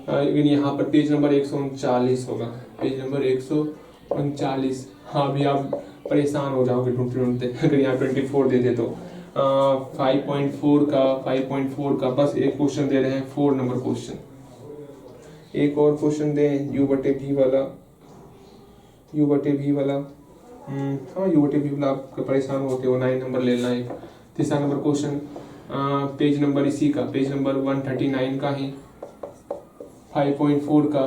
S1: लेकिन यहाँ पर पेज नंबर 139 होगा, पेज नंबर 139। हाँ अभी आप परेशान हो जाओगे ढूंढते ढूंढते, अगर यहाँ 24 दे दे तो 5.4 का 5.4 का बस एक क्वेश्चन दे रहे हैं, 4 नंबर क्वेश्चन। एक और क्वेश्चन दें u बटे v वाला, u बटे v वाला, हाँ u बटे v वाला आप परेशान होते हो, 9 नंबर ले लेना। एक तीसरा नंबर क्वेश्चन, पेज नंबर इसी का, पेज नंबर 139 का ही 5.4 का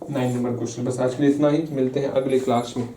S1: 9 नंबर क्वेश्चन। बस आज के लिए इतना ही, मिलते हैं अगले क्लास में।